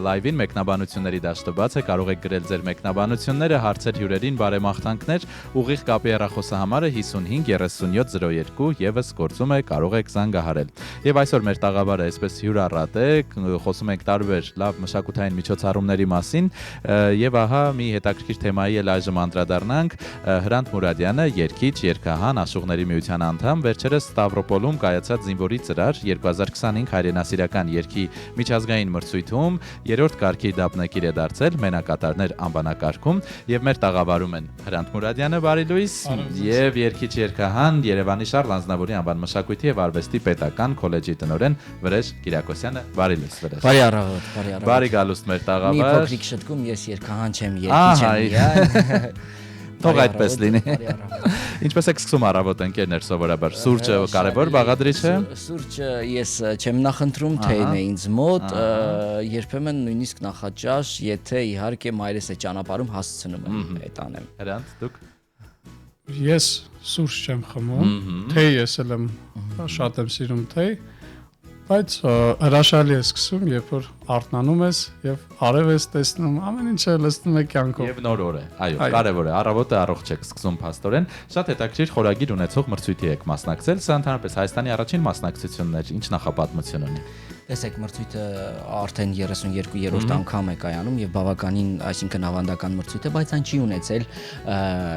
լայվին, մեկնաբանությունների դաշտը բաց է, կարող եք գրել ձեր մեկնաբանությունները, հարցեր հյուրերին, բարեմաղթանքներ, ուղիղ կապի հեռախոսահամարը 55 37 02 եւս գործում է, կարող եք զանգահարել։ Եվ այսօր մեր տաղավարը այսպես հյուրառատ է, խոսում ենք տարբեր լավ մշակութային միջոցառումների մասին եւ ահա մի հետաքրքիր թեմայի էլ այժմ անդրադառնանք Հրանտ Մուրադյանը, երգիչ, երգահան, Աշուղների միության անդամ, վերջերս Ստավրոպոլում կայացած զինվորի ծրար 2025 հայրենասիրական երգի միջազգային մրցույթում երրորդ կարգի դափնեկիր է դարձել մենակատարներ անվանակարգում եւ մեր տաղավարում են Հրանտ Մուրադյանը, բարի լույս, եւ երգիչ, երգահան, Երևանի Շարլ Անձնավորի անվան մշակույթի եւ արվեստի պետական քոլեջի տնօրեն Վրեժ Կիրակոսյանը, բարի լույս Վրեժ։ Բարի առավոտ, բարի առավոտ։ Բարի գալուստ մեր տաղավար։ Մի փոքրիկ շտկում, ես երգահան չեմ, երգիչ եմ։ Թող այդպես լինի։ Ինչպես եք սկսում առավոտ ընկերներ սովորաբար։ Սուրճը կարևոր բաղադրիչ է։ Սուրճը ես չեմ նախընտրում, թեյն է ինձ մոտ, երբեմն նույնիսկ նախաճաշ, եթե իհարկե մայրս է ճանապարհում հասցնում եմ այդ անեմ։ Հրանտ, դուք։ Ես սուրճ չեմ խմում, թեյ ես էլ եմ շատ եմ սիրում թեյ, բայց հրաշալի է սկսում, երբ որ արթնանում ես եւ արև ես տեսնում, ամեն ինչը լցնում է կյանքով։ Եվ նոր օր է, այո, կարևոր է, առավոտը առողջ եք սկսում փաստորեն։ Շատ հետաքրքիր խորագիր ունեցող մրցույթի եք մասնակցել, սա ընդհանրապես Հայաստանի առաջին մասնակցությունն էր, ինչ նախապատմություն ունի։ Տեսեք, մրցույթը արդեն 32-րդ անգամ է կայանում եւ բավականին, այսինքն ավանդական մրցույթ է, բայց այն չի ունեցել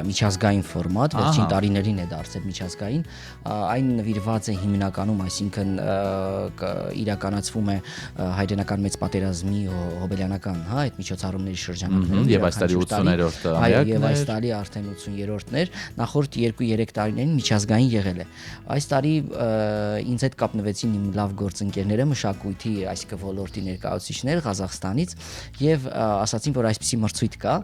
միջազգային ֆորմատ, վերջին տարիներին է դարձել միջազգային։ Այն նվիրված է հիմնականում, այսինքն իրականացվում է հայրենական մեծ պատերազմի հոբելյանական, այդ միջոցառումների շրջանակներում եւ այս տարի 80-րդ ամյակն է։ Եվ այս տարի արդեն 80-րդն էր, նախորդ 2-3 տարիներին միջազգային եղել է։ Այս տարի ինձ հետ կապնվեցին իմ լավ գործընկերները, մշակույթի, այսինքն ոլորտի ներկայացուցիչներ Ղազախստանից եւ ասացին, որ այսպիսի մրցույթ կա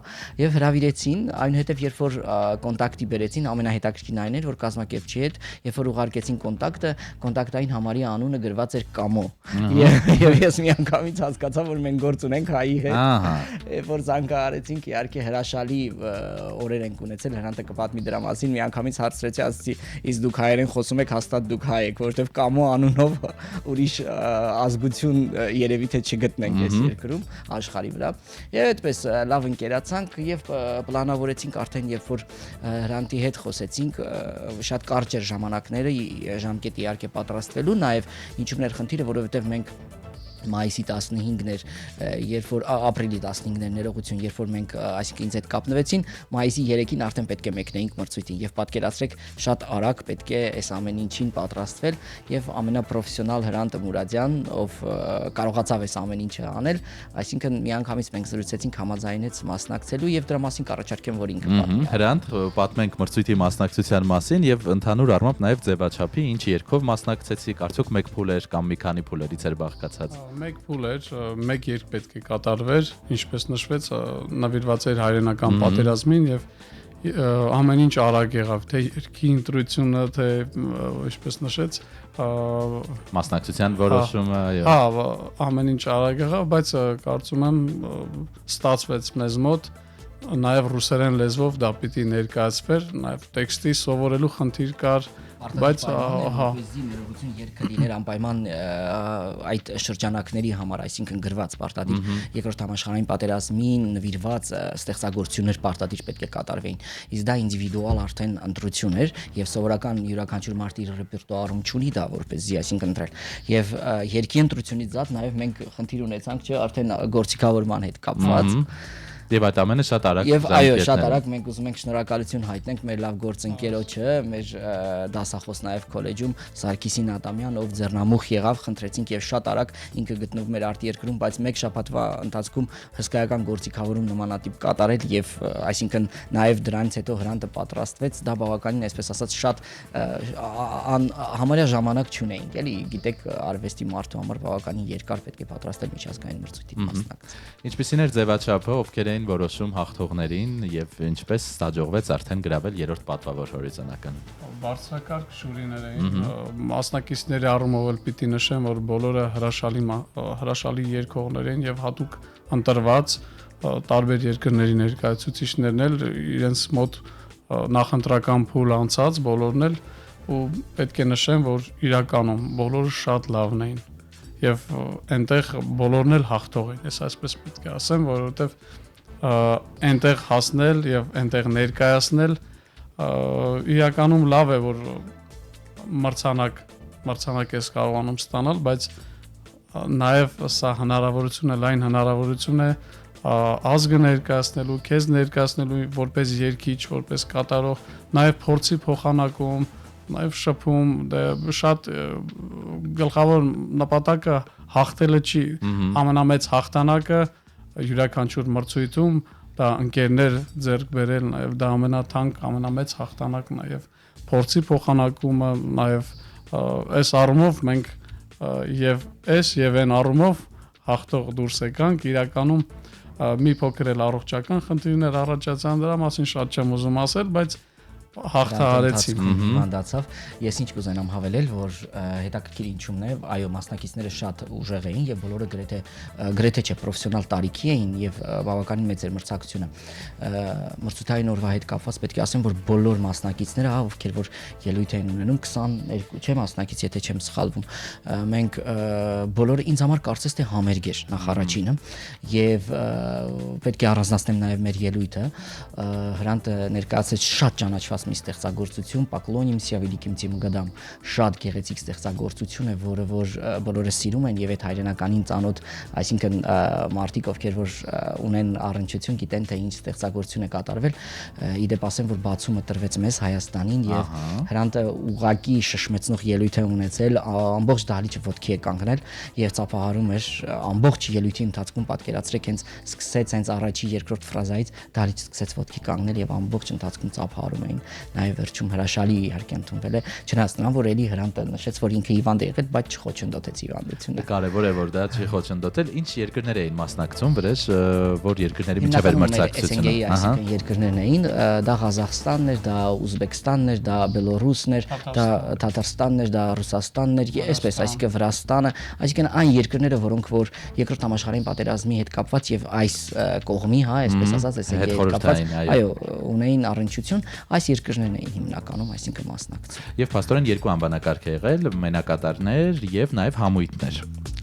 եւ հրավիրեցին, այնուհետեւ երբ որ կոնտակտի բերեցին, ամենահետաքրքիրն այն էր, որ կազմակերպչի հետ, երբ որ ուղարկեցին կոնտակտը, կոնտակտային համարի անունը գրված էր Կամո։ Եվ ես միանգամից հասկացա, որ մենք գործ ունենք հայի հետ։ Երբ որ զանգահարեցինք, իհարկե հրաշալի օրեր ենք ունեցել, Հրանտը կպատմի դրա մասին, միանգամից հարցրեցի, ասացի, իսկ դուք հայերեն խոսում եք, հաստատ դուք հայ եք, որովհետեւ Կամո անունով ուրիշ ազգություն երևի թե չգտնենք այս երկրում աշխարհի վրա։ Եվ այդպես լավ ընկերացանք եւ պլանավորեցինք արդեն, երբ որ Հրանտի հետ խոսեցինք, շատ կարճ էր ժամանակները, ժամկետ իհարկե պատրաստվելու, նաեւ ինչու՞մն էր խնդիրը, որովհետեւ մենք մայիսի 15-ն էր, երբ որ ապրիլի 15-ն էր ներողություն, երբ որ մենք այսինքն ինձ հետ կապնվեցին, մայիսի 3-ին արդեն պետք է մեկնեինք մրցույթին եւ պատկերացրեք շատ արագ պետք է այս ամեն ինչին պատրաստվել եւ ամենապրոֆեսիոնալ Հրանտ Մուրադյան, ով կարողացավ այս ամեն ինչը անել, այսինքն միանգամից մենք զրուցեցինք, համաձայնեց մասնակցելու եւ դրա մասին կառաջարկեմ, որ ինքը պատմի։ Հրանտ, պատմենք մրցույթի մասնակցության մասին եւ ընդհանուր առմամբ նաեւ ձևաչափի, ինչ երգով մասնակցեցիք, արդյոք մեկ փուլ էր կամ մի քանի փուլերից էր բաղկացած։ Մեկ փուլ էր, մեկ երգ պետք է կատարվեր, ինչպես նշվեց, նվիրված էր հայրենական պատերազմին եւ ամեն ինչ արագ եղավ, թե երգի ընտրությունը, թե ինչպես նշեց, մասնակցության որոշումը, այո։ Ամեն ինչ արագ եղավ, բայց կարծում եմ ստացվեց մեզ մոտ նաեւ ռուսերեն լեզվով դա պիտի ներկայացվեր, նաեւ տեքստի սովորելու խնդիր կար, բայց ներողություն երգը լիներ անպայման այդ շրջանակների համար, այսինքն գրված պարտադիր երկրորդ համաշխարհային պատերազմին նվիրված ստեղծագործություններ պարտադիր պետք է կատարվեին։ Իսկ դա ինդիվիդուալ արդեն ընտրություն էր եւ սովորական յուրաքանչյուր մարդ իր ռեպերտուարում չունի դա որպեսզի, այսինքն ընտրել։ Եվ երգի ընտրությունից զատ նաեւ մենք խնդիր ունեցանք, չէ, արդեն գործիքավորման հետ կապված։ Եվ այդ ամենը շատ արագ Եվ այո, շատ արագ մենք ուզում ենք շնորհակալություն հայտնենք մեր լավ գործընկերոջը, մեր դասախոս նաև քոլեջում Սարգիսին Ադամյան, ով ձեռնամուխ եղավ, խնդրեցինք եւ շատ արագ ինքը գտնվում էր արտերկրում, բայց մեկ շաբաթվա ընթացքում հսկայական գործիքավորում նմանատիպ կատարել եւ այսինքն նաև դրանից հետո Հրանտը պատրաստվեց, դա բավականին, այսպես ասած, շատ համարյա ժամանակ չունեինք, էլի, գիտեք, արվեստի մարդու համար բավականին երկար պետք է պատրաստել միջազգային մրցույթի մասնակցել։ Ինչպիսին էր ձևաչափը, ովքեր էին էին որոշում հաղթողներին եւ ինչպես ստաջողվեց արդեն գրավել երրորդ պատվավոր հորիզոնականը։ Բարձրակարգ ժյուրիներ էին, մասնակիցների առումով էլ պիտի նշեմ, որ բոլորը հրաշալի երկողներ են եւ հատուկ ընտրված տարբեր երկրների ներկայացուցիչներն էլ իրենց մոտ նախընտրական փուլ անցած բոլորն էլ ու պետք է նշեմ, որ իրականում բոլորը շատ լավն էին եւ այնտեղ բոլորն էլ հաղթող էին, ես այսպես պետք է ասեմ, որովհետեւ այնտեղ հասնել եւ այնտեղ ներկայացնել իրականում լավ է, որ մրցանակ ես կարողանում ստանալ, բայց նաեւ սա հնարավորություն է, լայն հնարավորություն է ազգը ներկայացնելու, քեզ ներկայացնելու որպես երգիչ, որպես կատարող, նաեւ փորձի փոխանակում, նաեւ շփում, շատ գլխավոր նպատակը հաղթելը չի, ամենամեծ հաղթանակը յուրաքանչյուր մրցույթում դա ընկերներ ձեռք բերել, նաեւ դա ամենաթանկ, ամենամեծ հաղթանակն է եւ փորձի փոխանակումը, նաեւ այս առումով մենք եւ այն առումով հաղթող դուրս եկանք, իրականում մի փոքր էլ առողջական խնդիրներ առաջացան, դրա մասին շատ չեմ ուզում ասել, բայց հաղթահարեցին մանդացավ ես ինչ կուզենամ հավելել որ հետաքրքիր ինչումն է այո մասնակիցները շատ ուժեղ էին եւ բոլորը գրեթե չէ պրոֆեսիոնալ տարիքի էին եւ բավականին մեծ էր մրցակցությունը մրցութային օրվա հետ կապված պետք է ասեմ որ բոլոր մասնակիցները ովքեր որ ելույթ էին ունենում 22 չէ մասնակից եթե չեմ սխալվում մենք բոլորը ինձ համար կարծես թե համերգ էր նախ առաջինը եւ պետք է առանձնացնեմ նաեւ մեր ելույթը Հրանտը ներկայացրեց շատ ճանաչված մի ստեղծագործություն Պակլոնիմսիա Վիլիկիմցիմ գդամ շատ գեղեցիկ ստեղծագործություն է որը որ բոլորը սիրում են եւ այդ հայրենականին ծանոթ այսինքն մարդիկ ովքեր որ ունեն առնչություն գիտեն թե ինչ ստեղծագործություն է կատարվել իդեպ ասեմ որ բացումը տրվեց մեզ Հայաստանին եւ Հրանտը ուղակի շշմեցնող ելույթ է ունեցել ամբողջ դահլիճը ոտքի է կանգնել եւ ծափահարում էր ամբողջ ելույթի ընթացքում պատկերացրեք հենց սկսեց հենց առաջի երկրորդ ֆրազայից դահլիճը սկսեց ոտքի կանգնել եւ ամբողջ ընթացքում ծափահարում էին նաեւ վերջում հրաշալի իհարկե ընդունվել է չնայած նրան որ էլի Հրանտը նշեց որ ինքը հիվանդ է եղել բայց չխոչընդոտեց հիվանդությունը կարևոր է որ դա չի խոչընդոտել ինչ երկրներ էին մասնակցում վրեժ որ երկրների միջև էր մրցակցությունը այսինքն երկրներն էին դա Ղազախստանն էր դա Ուզբեկստանն էր դա Բելոռուսն էր դա Թաթարստանն էր դա Ռուսաստանն էր այսպես այսինքն Վրաստանը այսինքն այն երկրները որոնք որ երկրորդ համաշխարհային պատերազմի հետ կապված եւ այս կողմի հա այսպես ասած այսինքն հետ կապված այո ունեին առնչություն այս երկրներն էին հիմնականում այսինքն մասնակցում եւ փաստորեն երկու անվանակարգ է եղել մենակատարներ եւ նաեւ համույթներ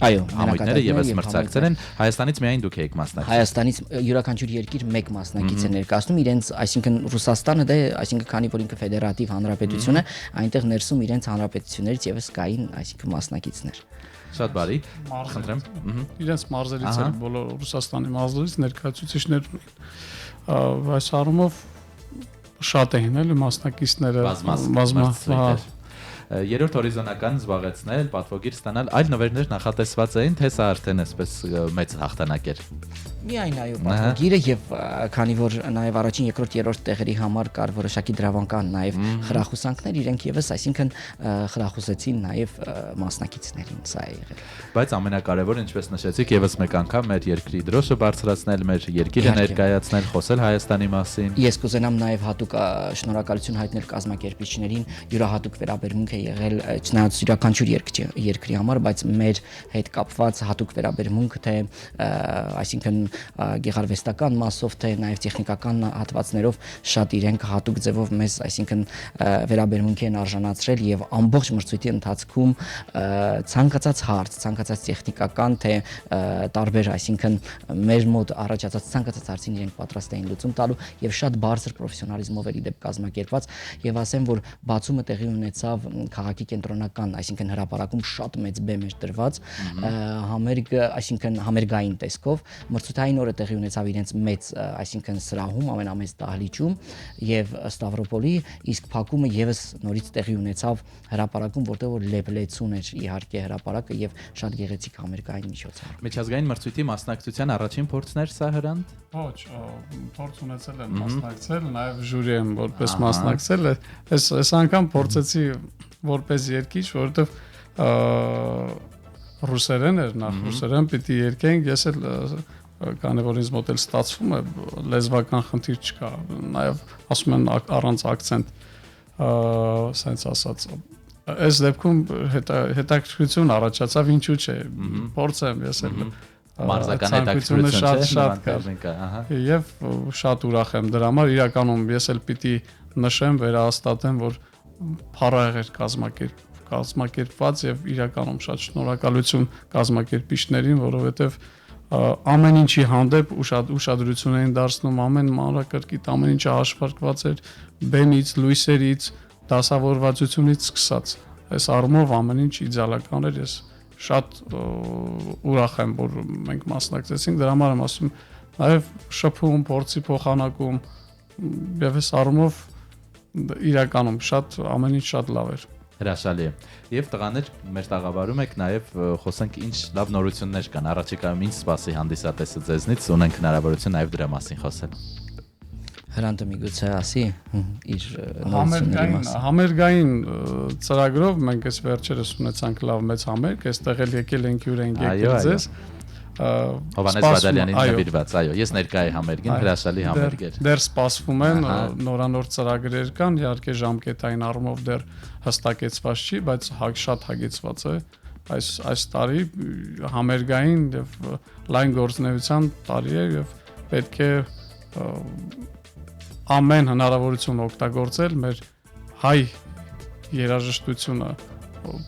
այո համույթները եւս մրցակցել են Հայաստանից միայն դուք եք մասնակցել Հայաստանից յուրաքանչյուր երկիր մեկ մասնակից է ներկայացնում իրենց այսինքն Ռուսաստանը դե այսինքն քանի որ ինքը ֆեդերատիվ հանրապետություն է այնտեղ ներսում իրենց հանրապետություններից եւս կային այսինքն մասնակիցներ շատ բարի խնդրեմ իրենց մարզերից էլ բոլոր Ռուսաստանի մարզերից ներկայացուցիչներ ունեն այս առումով շատ էին էլի մասնակիցները երրորդ հորիզոնական զբաղեցնել, պատվոգիր ստանալ, այլ նվերներ նախատեսված էին, թե սա արդեն այսպես մեծ հաղթանակ էր։ Միայն այո, պատվոգիրը եւ քանի որ նաեւ առաջին, երկրորդ, երրորդ տեղերի համար կար որոշակի դրավական նաեւ խրախուսանքներ, իրենք եւս այսինքն խրախուսեցին նաեւ մասնակիցներին, սա է եղել։ Բայց ամենակարևորը, ինչպես նշեցիք, եւս մեկ անգամ մեր երկրի դրոշը բարձրացնել, մեր երկիրը ներկայացնել, խոսել Հայաստանի մասին։ Ես կուզենամ նաեւ հատուկ շնորհակալություն հայտնել կազմակերպիչներին, յուրահատուկ վերաբերմունք է եղել չնայած յուրաքանչյուր երկրի համար, բայց մեր հետ կապված հատուկ վերաբերմունք թե այսինքն գեղարվեստական մասով թե նաև տեխնիկական հատվածներով շատ իրենք հատուկ ձևով մեզ այսինքն վերաբերմունքի են արժանացրել եւ ամբողջ մրցույթի ընթացքում ցանկացած հարց, ցանկացած տեխնիկական թե տարբեր այսինքն մեր մոտ առաջացած ցանկացած հարցին իրենք պատրաստ էին լուծում տալու եւ շատ բարձր պրոֆեսիոնալիզմով էր իդեպ կազմակերպված եւ ասեմ որ բացումը տեղի ունեցավ քաղաքի կենտրոնական, այսինքն հրապարակում շատ մեծ բեմ էր դրված, համերգ, այսինքն համերգային տեսքով, մրցութային օրը տեղի ունեցավ իրենց մեծ, այսինքն սրահում, ամենամեծ դահլիճում եւ Ստավրոպոլի, իսկ փակումը եւս նորից տեղի ունեցավ հրապարակում, որտեղ որ լեփլեցուն էր իհարկե հրապարակը եւ շատ գեղեցիկ համերգային միջոցառում։ Միջազգային մրցույթի մասնակցության առաջին փորձն էր սա Հրանտ։ Ոչ, փորձ ունեցել եմ մասնակցել, նաեւ ժյուրի եմ որպես մասնակցել, այս անգամ փորձեցի որպես երգիչ, որովհետև ռուսերեն էր նախ, ռուսերեն պիտի երգենք, ես էլ քանի որ ինձ մոտ էլ ստացվում է լեզվական խնդիր չկա, նաև ասում են առանց ակցենտ, sense ասած, այս դեպքում հետաքրքրություն առաջացավ, ինչու՞ չէ, փորձեմ ես էլ մարզական հետաքրքրություն շատ կա, եւ շատ ուրախ եմ դրա համար, իրականում ես էլ պիտի նշեմ, վերահաստատեմ, որ փառահեղ կազմակերպված եւ իրականում շատ շնորհակալություն կազմակերպիչներին, որովհետեւ ամեն ինչի հանդեպ ուշադրություն էին դարձնում, ամեն մանրակրկիտ, ամեն ինչը հաշվարկված էր բենից, լույսերից, դասավորվածությունից սկսած։ Այս առումով ամեն ինչ իդեալական էր, ես շատ ուրախ եմ, որ մենք մասնակցեցինք, դրա համար եմ ասում, նաեւ շփում, փորձի փոխանակում եւ այս առումով իրականում շատ ամեն ինչ շատ լավ էր։ Հրաշալի է։ Եվ տղաներ, մեր տաղավարում եք նաև խոսենք ինչ լավ նորություններ կան, առաջիկայում ինչ սպասի հանդիսատեսը ձեզնից, ունենք հնարավորություն նաև դրա մասին խոսել։ Հրանտը միգուցե ասի իր նորությունների մասին։ Համերգային ծրագրով մենք այս վերջերս ունեցանք լավ մեծ համերգ, այստեղ էլ եկել ենք հյուր ենք եկել ձեզ։ Հովհաննես Բադալյանին նվիրված, այո, ես ներկա եմ համերգին, հրաշալի համերգ էր։ Դեռ սպասվում են նորանոր ծրագրեր կան, իհարկե ժամկետային առումով դեռ հստակեցված չի, բայց շատ հագեցված է այս տարի համերգային եւ լայն գործունեության տարի է եւ պետք է ամեն հնարավորություն օգտագործել մեր հայ երաժշտությունը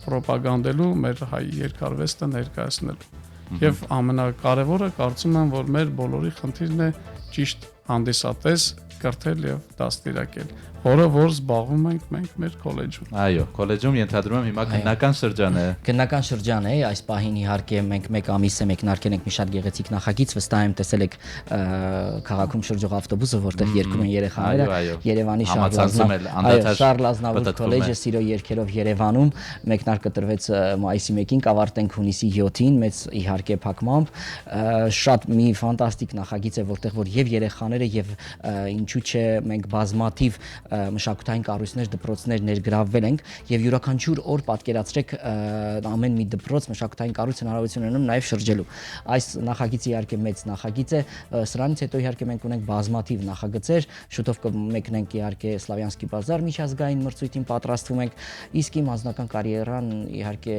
պրոպագանդելու, մեր հայ երկարվեստը ներկայացնելու։ Եվ ամենակարևորը կարծում եմ, որ մեր բոլորի խնդիրն է ճիշտ հանդիսատես կրթել եւ դաստիարակել, որը որ զբաղվում ենք մենք մեր քոլեջում։ Այո, քոլեջում ենթադրում եմ հիմա քննական շրջան է։ Քննական շրջան է, այս պահին իհարկե մենք մեկ ամիս է մեկնարկել ենք մի շատ գեղեցիկ նախագիծ, վստահ եմ տեսել եք քաղաքում շրջող ավտոբուսը, որտեղ երգում են երեխաները, Երևանի Շարլ Ազնավուր քոլեջը սիրո երգերով Երևանում, մեկնարկը տրվեց մայիսի 1-ին, կավարտենք հունիսի 7-ին, մեծ իհարկե փակմամբ, շատ մի ֆանտաստիկ նախագիծ է, որտեղ որ եւ երեխաները եւ ինչու՞ չէ մենք բազմաթիվ մշակութային կառույցներ, դպրոցներ ներգրավվել ենք եւ յուրաքանչյուր օր պատկերացրեք ամեն մի դպրոց մշակութային կառույց հնարավորություն ունենում նաեւ շրջելու։ Այս նախագիծը իհարկե մեծ նախագիծ է, սրանից հետո իհարկե մենք ունենք բազմաթիվ նախագծեր, շուտով կմեկնենք իհարկե Սլավյանսկի բազար միջազգային մրցույթին պատրաստվում ենք, իսկ իմ անձնական կարիերան իհարկե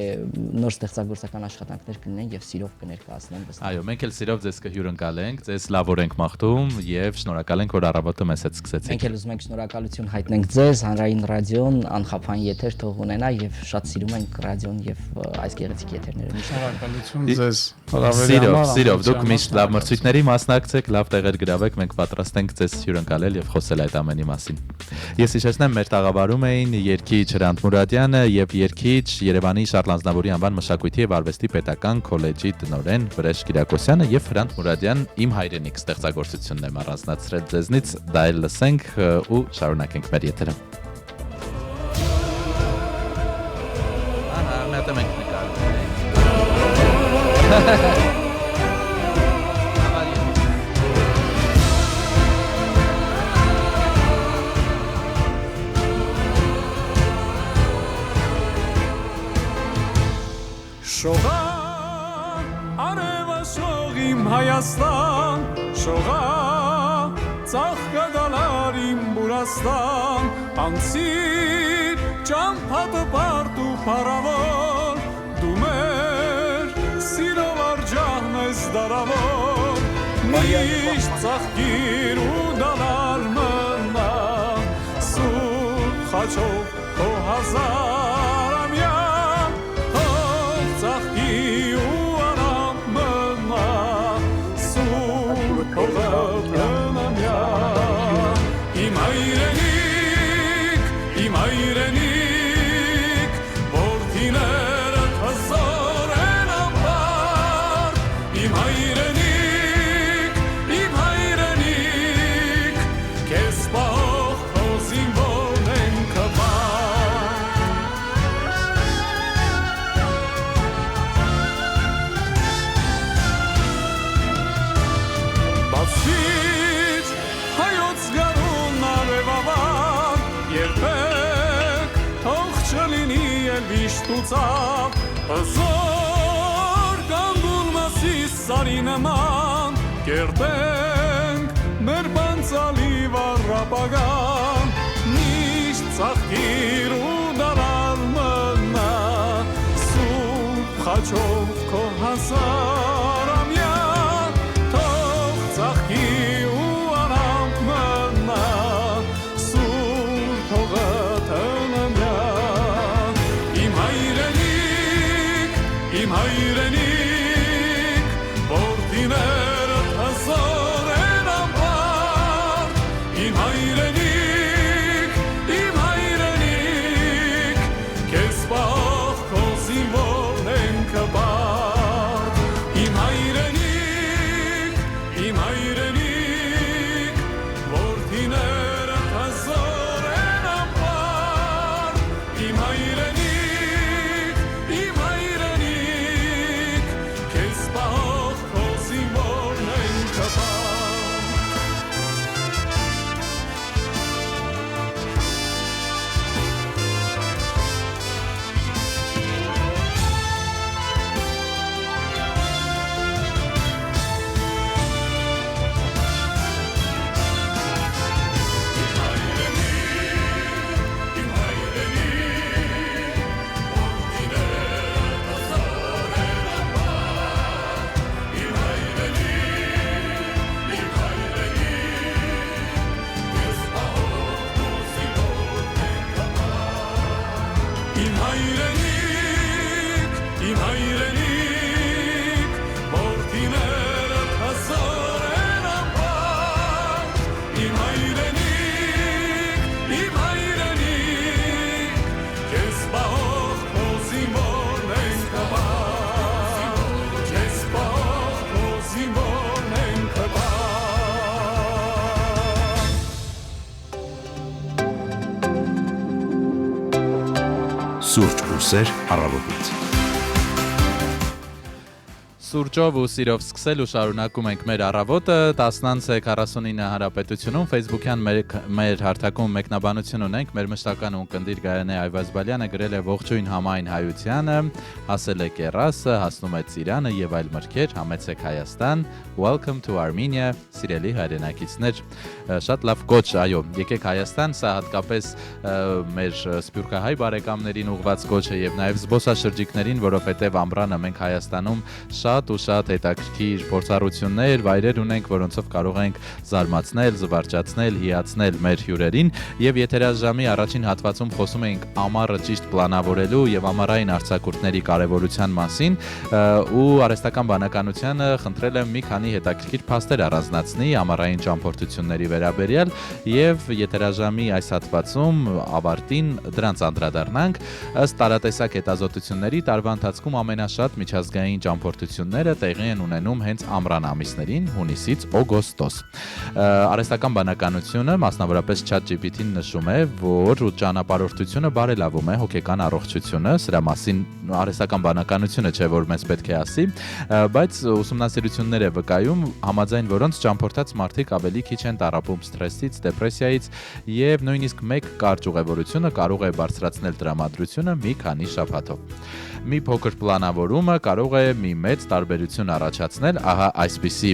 նոր ստեղծագործական աշխատանքներ կլինեն եւ սիրով կներկայացնեմ վստահ։ Այո, մենք էլ սիրով ձեզ կհյուրընկալենք, ձեզ լավ օր ենք մաղթում եւ շնորհակալ ենք, որ առավոտը մեզ հետ սկսեցիք։ Մենք էլ ուզում ենք շնորհակալություն հայտնենք ձեզ, հանրային ռադիոն, անխափան եթեր թող ունենա եւ շատ սիրում ենք ռադիոն եւ այս գեղեցիկ եթերները։ Շնորհակալություն ձեզ։ Սիրով, դուք միշտ լավ մրցույթների մասնակցեք, լավ տեղեր գրավեք, մենք պատրաստ ենք ձեզ հյուրընկալել եւ խոսել այդ ամենի մասին։ Ես հիշեցնեմ, մեր տաղավարում էին երգիչ Հրանտ Մուրադյանը եւ երգիչ Երևանի Շարլ Ազնավուրի անվան մշակույթի եւ արվեստի պետական քոլեջի տնօրեն Վրեժ Կիրակոսյանը եւ Հրանտ Մուրադյան իմ հայրենիք ստեղծագործությունն եմ առանձնացրել ձեզնից, դա էլ լսենք ու շարունակենք մեր եթերը։ Ահա, մետը մենք նկարում ենք։ Շողա արևաշող իմ Հայաստան, շողա ծաղկադալար իմ Բուրաստան, անցիր ճամփատը բարդ ու փառավոր, դու մեր սիրով արջահն ես դարավոր, միշտ ծաղկիր ու դալար մնա, սուրբ խաչով քո հազար ամյա Իմ հայրենիք, որդիները հզոր են ապար, իմ հայրենիք, քեզ պահող քո զինվորն են կպար։ Բացվիր հայոց գարուն արևավար, երբեք թող չլինի էլ վիշտ ու ծավ, հզոր կանգուն մասի սարի նման, կերտենք մեր բանցալի վառապագան միշտ ծաղկիր ու դարար մնա սուրբ խաչով քո հասարամյա թող ծաղկի ու արամ մնա սուրբ հողը տնամյա իմ հայրենիք որդիները հզոր են ամբար իմ հայրենիք քեզ պահ քո զինվորն են կպար իմ հայրենիք որդիները հզոր են ամբար իմ հայրենիք քեզ պահ քո զինվորն են կպար Իմ հայրենիք, որդիները հզոր են ամբար Իմ հայրենիք, քեզ պահող քո զինվորն են կպար Քեզ պահող քո զինվորն են կպար Սուրճ ու սեր առավոտից։ Սուրճով ու սիրով սկսել ու շարունակում ենք մեր առավոտը 10:49 Հանրապետությունում Facebook-յան մեր հարթակում մեկնաբանություն ունենք մեր մշտական ունկնդիր Գայանե Այվազբալյանը գրել է ողջույն համայն հայությանը հասել է Կեռասը հասնում է Ծիրանը եւ այլ մրգեր համեցեք Հայաստան Welcome to Armenia սիրելի հայրենակիցներ շատ լավ կոչ այո եկեք Հայաստան սա հատկապես մեր սփյուռքահայ բարեկամներին ուղղված կոչ է եւ նաեւ զբոսաշրջիկներին որովհետեւ ամռանը մենք Հայաստանում շատ ու շատ հետաքրքիր փորձառություններ, վայրեր ունենք, որոնցով կարող ենք զարմացնել, զվարճացնել, հիացնել մեր հյուրերին եւ եթերաժամի առաջին հատվածում խոսում էինք ամառը ճիշտ պլանավորելու եւ ամառային արձակուրդների կարեւորության մասին ու արհեստական բանականությանը խնդրել եմ մի քանի հետաքրքիր փաստեր առանձնացնի ամառային ճամփորդությունների վերաբերյալ եւ եթերաժամի այս հատվածում ավարտին դրանց անդրադառնանք ըստ տարատեսակ հետազոտությունների տարվա ընթացքում ամենաշատ միջազգային ճամփորդությունները տեղի են ունենում հենց ամռան ամիսներին, հունիսից օգոստոս։ Արհեստական բանականությունը, մասնավորապես ChatGPT-ն նշում է, որ ճանապարհորդությունը բարելավում է հոգեկան առողջությունը, սրա մասին արհեստական բանականությունը չէ, որ մեզ պետք է ասի, բայց ուսումնասիրություններ է վկայում, համաձայն որոնց ճամփորդած մարդիկ ավելի քիչ են տառապում սթրեսից, դեպրեսիայից եւ նույնիսկ մեկ կարճ ուղևորությունը կարող է բարձրացնել տրամադրությունը մի քանի շաբաթով։ Մի փոքր պլանավորումը կարող է մի մեծ տարբերություն առաջացնել, ահա այսպիսի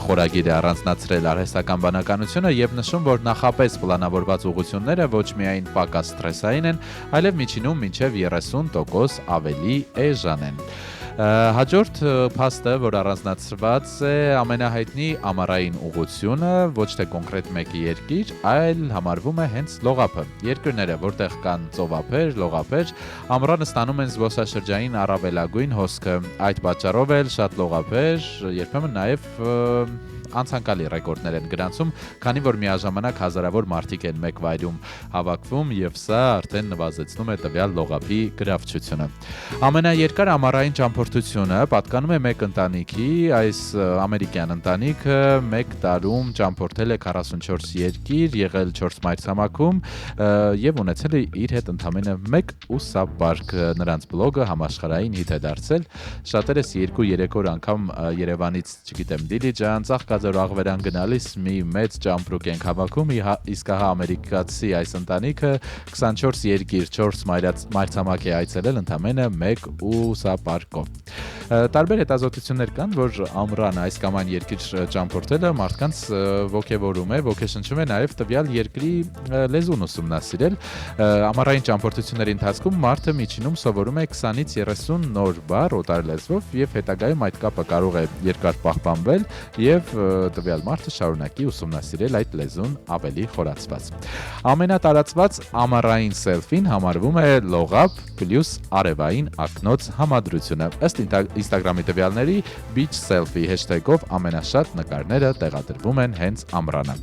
խորագիր է առանձնացրել արհեստական բանականությունը եւ նշում, որ նախապես պլանավորված ուղղությունները ոչ միայն պակաս սթրեսային են, այլև միջինում մինչև 30% ավելի էժան են։ Հաջորդ փաստը, որ առանձնացված է ամենահայտնի ամառային ուղղությունը, ոչ թե կոնկրետ մեկի երկիր, այլ համարվում է հենց լողափը։ Երկրները, որտեղ կան ծովափեր, լողափեր, ամռանը ստանում են զբոսաշրջային առավելագույն հոսքը։ Այդ պատճառով էլ շատ լողափեր, երբեմն նաև անցանկալի ռեկորդներ են գրանցում, քանի որ միաժամանակ հազարավոր մարդիկ են մեկ վայրում հավաքվում եւ սա արդեն նվազեցնում է տվյալ լողափի գրավչությունը։ Ամենաերկար ամառային ճամփորդությունը պատկանում է մեկ ընտանիքի, այս ամերիկյան ընտանիքը մեկ տարում ճամփորդել է 44 երկիր, եղել 4 մայրցամաքում եւ ունեցել է իր հետ ընդամենը 1 ուսապարկ։ Նրանց բլոգը համաշխարհային հիթ է դարձել։ Շատերս 2-3 օր անգամ Երևանից, չգիտեմ, Դիլիջան, Ծաղկաձոր աղվերան գնալիս մի մեծ ճամփրուկ ենք հավաքում, իսկ հա ամերիկացի այս ընտանիքը 24 երկիր, 4 մայրցամաք է այցելել ընդամենը 1 ուսապարկով։ Տարբեր հետազոտություններ կան, որ ամռանը այս կամ այն երկիր ճամփորդելը մարդկանց ոգևորում է, ոգեշնչում է նաև տվյալ երկրի լեզուն ուսումնասիրել։ Ամառային ճամփորդությունների ընթացքում մարդը միջինում սովորում է 20-ից 30 նոր բառ օտար լեզվով եւ հետագայում այդ կապը կարող է երկար պահպանվել եւ տվյալ մարդը շարունակի ուսումնասիրել այդ լեզուն ավելի խորացված։ Ամենատարածված ամառային սելֆին համարվում է լողափ պլյուս արևային ակնոց համադրությունը։ Ըստ Instagram-ի տվյալների beach selfie hashtag-ով ամենաշատ նկարները տեղադրվում են հենց ամռանը։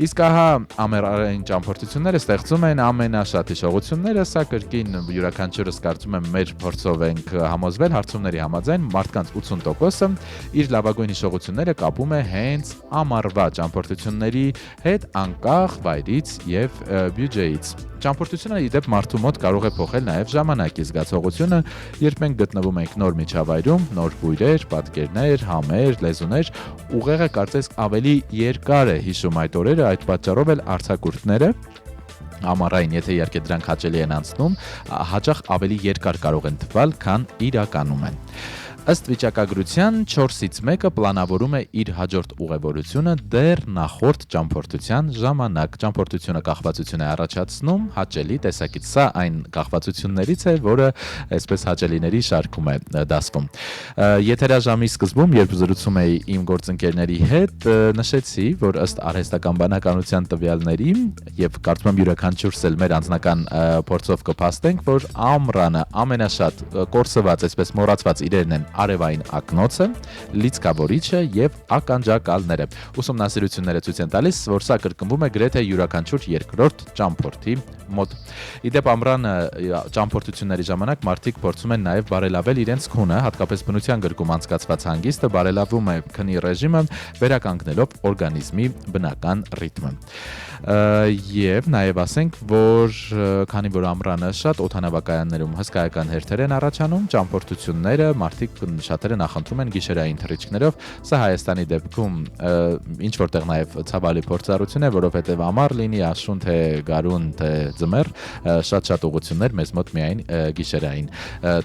Իսկ ահա ամառային ճամփորդությունները ստեղծում են ամենաշատ հիշողությունները, սա կրկին յուրաքանչյուրս կարծում եմ մեր փորձով ենք համոզվել հարցումների համաձայն մարդկանց 80%-ը իր լավագույն հիշողությունները կապում է հենց ամառվա ճամփորդությունների հետ, անկախ վայրից եւ բյուջեից։ Ճամփորդությունը իդեպ մարդու մոտ կարող է փոխել նաև ժամանակի զգացողությունը, երբ մենք գտնվում ենք նոր միջավայրում, նոր բույրեր, պատկերներ, համեր, լեզուներ, ուղեղը կարծես ավելի երկար է հիշում այդ օրերը, այդ պատճառով էլ արձակուրդները ամառային, եթե իհարկե դրանք հաճելի են անցնում, հաճախ ավելի երկար կարող են թվալ, քան իրականում են։ Ըստ վիճակագրության 4-ից 1-ը պլանավորում է իր հաջորդ ուղևորությունը դեռ նախորդ ճամփորդության ժամանակ։ Ճամփորդությունը կախվածություն է առաջացնում, հաճելի տեսակից, սա այն կախվածություններից է, որը այսպես հաճելիների շարքում է դասվում։ Եթերաժամի սկզբում, երբ զրուցում էի իմ գործընկերների հետ, նշեցի, որ ըստ արհեստական բանականության տվյալների եւ կարծում եմ յուրաքանչյուրս էլ մեր անձնական փորձով կփաստենք, որ ամռանը ամենաշատ կորսված, այսպես մոռացված իրերն են արևային ակնոցը, լիցքավորիչը եւ ականջակալները։ Ուսումնասիրությունները ցույց են տալիս, որ սա կրկնվում է գրեթե յուրաքանչյուր երկրորդ ճամփորդի մոտ։ Իդեպ ամռանը ճամփորդությունների ժամանակ մարդիկ փորձում են նաև բարելավել իրենց քունը, հատկապես բնության գրկում անցկացված հանգիստը բարելավում է քնի ռեժիմը, վերականգնելով օրգանիզմի բնական ռիթմը։ Եվ նաև ասենք, որ քանի որ ամռանը շատ օդանավակայաններում հսկայական հերթեր են առաջանում, ճամփորդությունները մարդիկ շատերը նախընտրում են գիշերային թռիչքներով, սա Հայաստանի դեպքում ինչ որտեղ նաև ցավալի փորձառություն է, որովհետև ամառ լինի աշուն թե գարուն թե ձմեռ, շատ ուղղություններ մեզ մոտ միայն գիշերային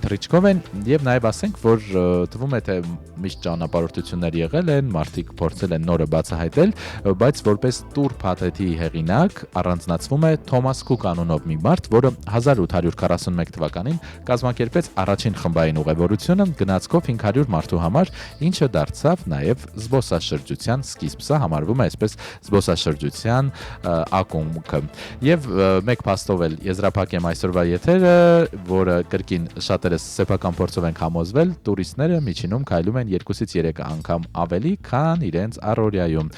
թռիչքով են եւ նաև ասենք, որ թվում է թե միշտ ճանապարհորդություններ եղել են, մարդիկ փորձել են նորը բացահայտել, բայց որպես տուր փաթեթի հեղինակ առանձնացվում է Թոմաս Քուկ անունով մի մարդ, որը 1841 թվականին կազմակերպեց առաջին խմբային ուղևորությունը գնացքով 500 մարդու համար, ինչը դարձավ նաև զբոսաշրջության սկիզբ։ Սա համարվում է այսպես զբոսաշրջության ակունքը։ Եվ մեկ փաստով էլ եզրափակեմ այսօրվա եթերը, որը կրկին շատերս սեփական փորձով ենք համոզվել, տուրիստները միջինում քայլում են 2-ից 3 անգամ ավելի, քան իրենց առօրյայում։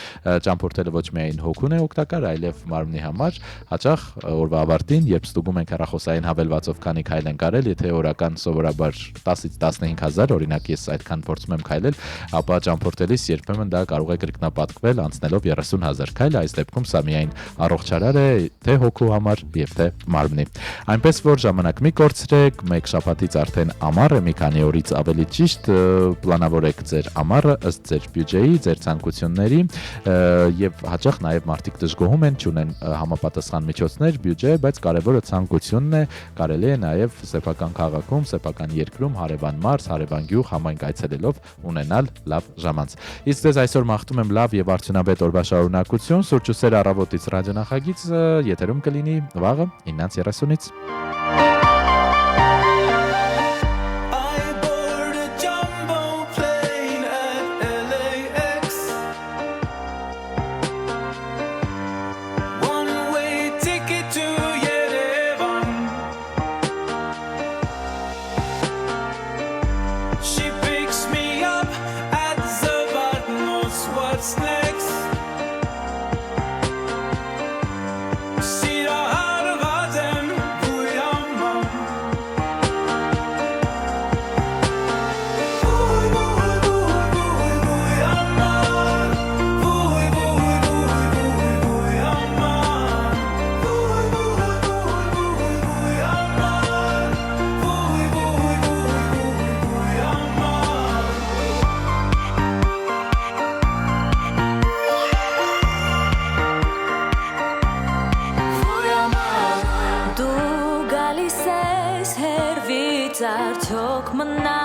Ճամփորդելը ոչ միայն հոգուն է օգտակար, այլև մարմնի համար, հաճախ օրվա ավարտին, երբ ստուգում ենք հեռախոսային հավելվածով քանի քայլ ենք արել, եթե օրական սովորաբար 10-ից 15,000, օրինակ ես այդքան փորձում եմ քայլել, ապա ճամփորդելիս երբեմն դա կարող է կրկնապատկվել անցնելով 30,000 քայլ, այս դեպքում սա միայն առողջարար է թե հոգու համար եւ թե մարմնի։ Այնպես որ ժամանակ մի կորցրեք, մեկ շաբաթից արդեն ամառ է, մի քանի օրից ավելի ճիշտ պլանավորեք ձեր ամառը ըստ ձեր բյուջեի, ձեր ցանկությունների եւ հաճախ նաեւ մարդիկ դժգոհում են, չունեն համապատասխան միջոցներ, բյուջե, բայց կարևորը ցանկությունն է, կարելի է նաեւ սեփական քաղաքում, սեփական երկրում հարևան մարզ, հարևան գյուղ համայնք այցելելով ունենալ լավ ժամանց։ Իսկ ձեզ այսօր մաղթում եմ լավ եւ արդյունավետ օրվա շարունակություն, սուրճ ու սեր առավոտից ռադիոնախագիծը եթերում կլինի վաղը 9:30-ից։ Արդյոք մնա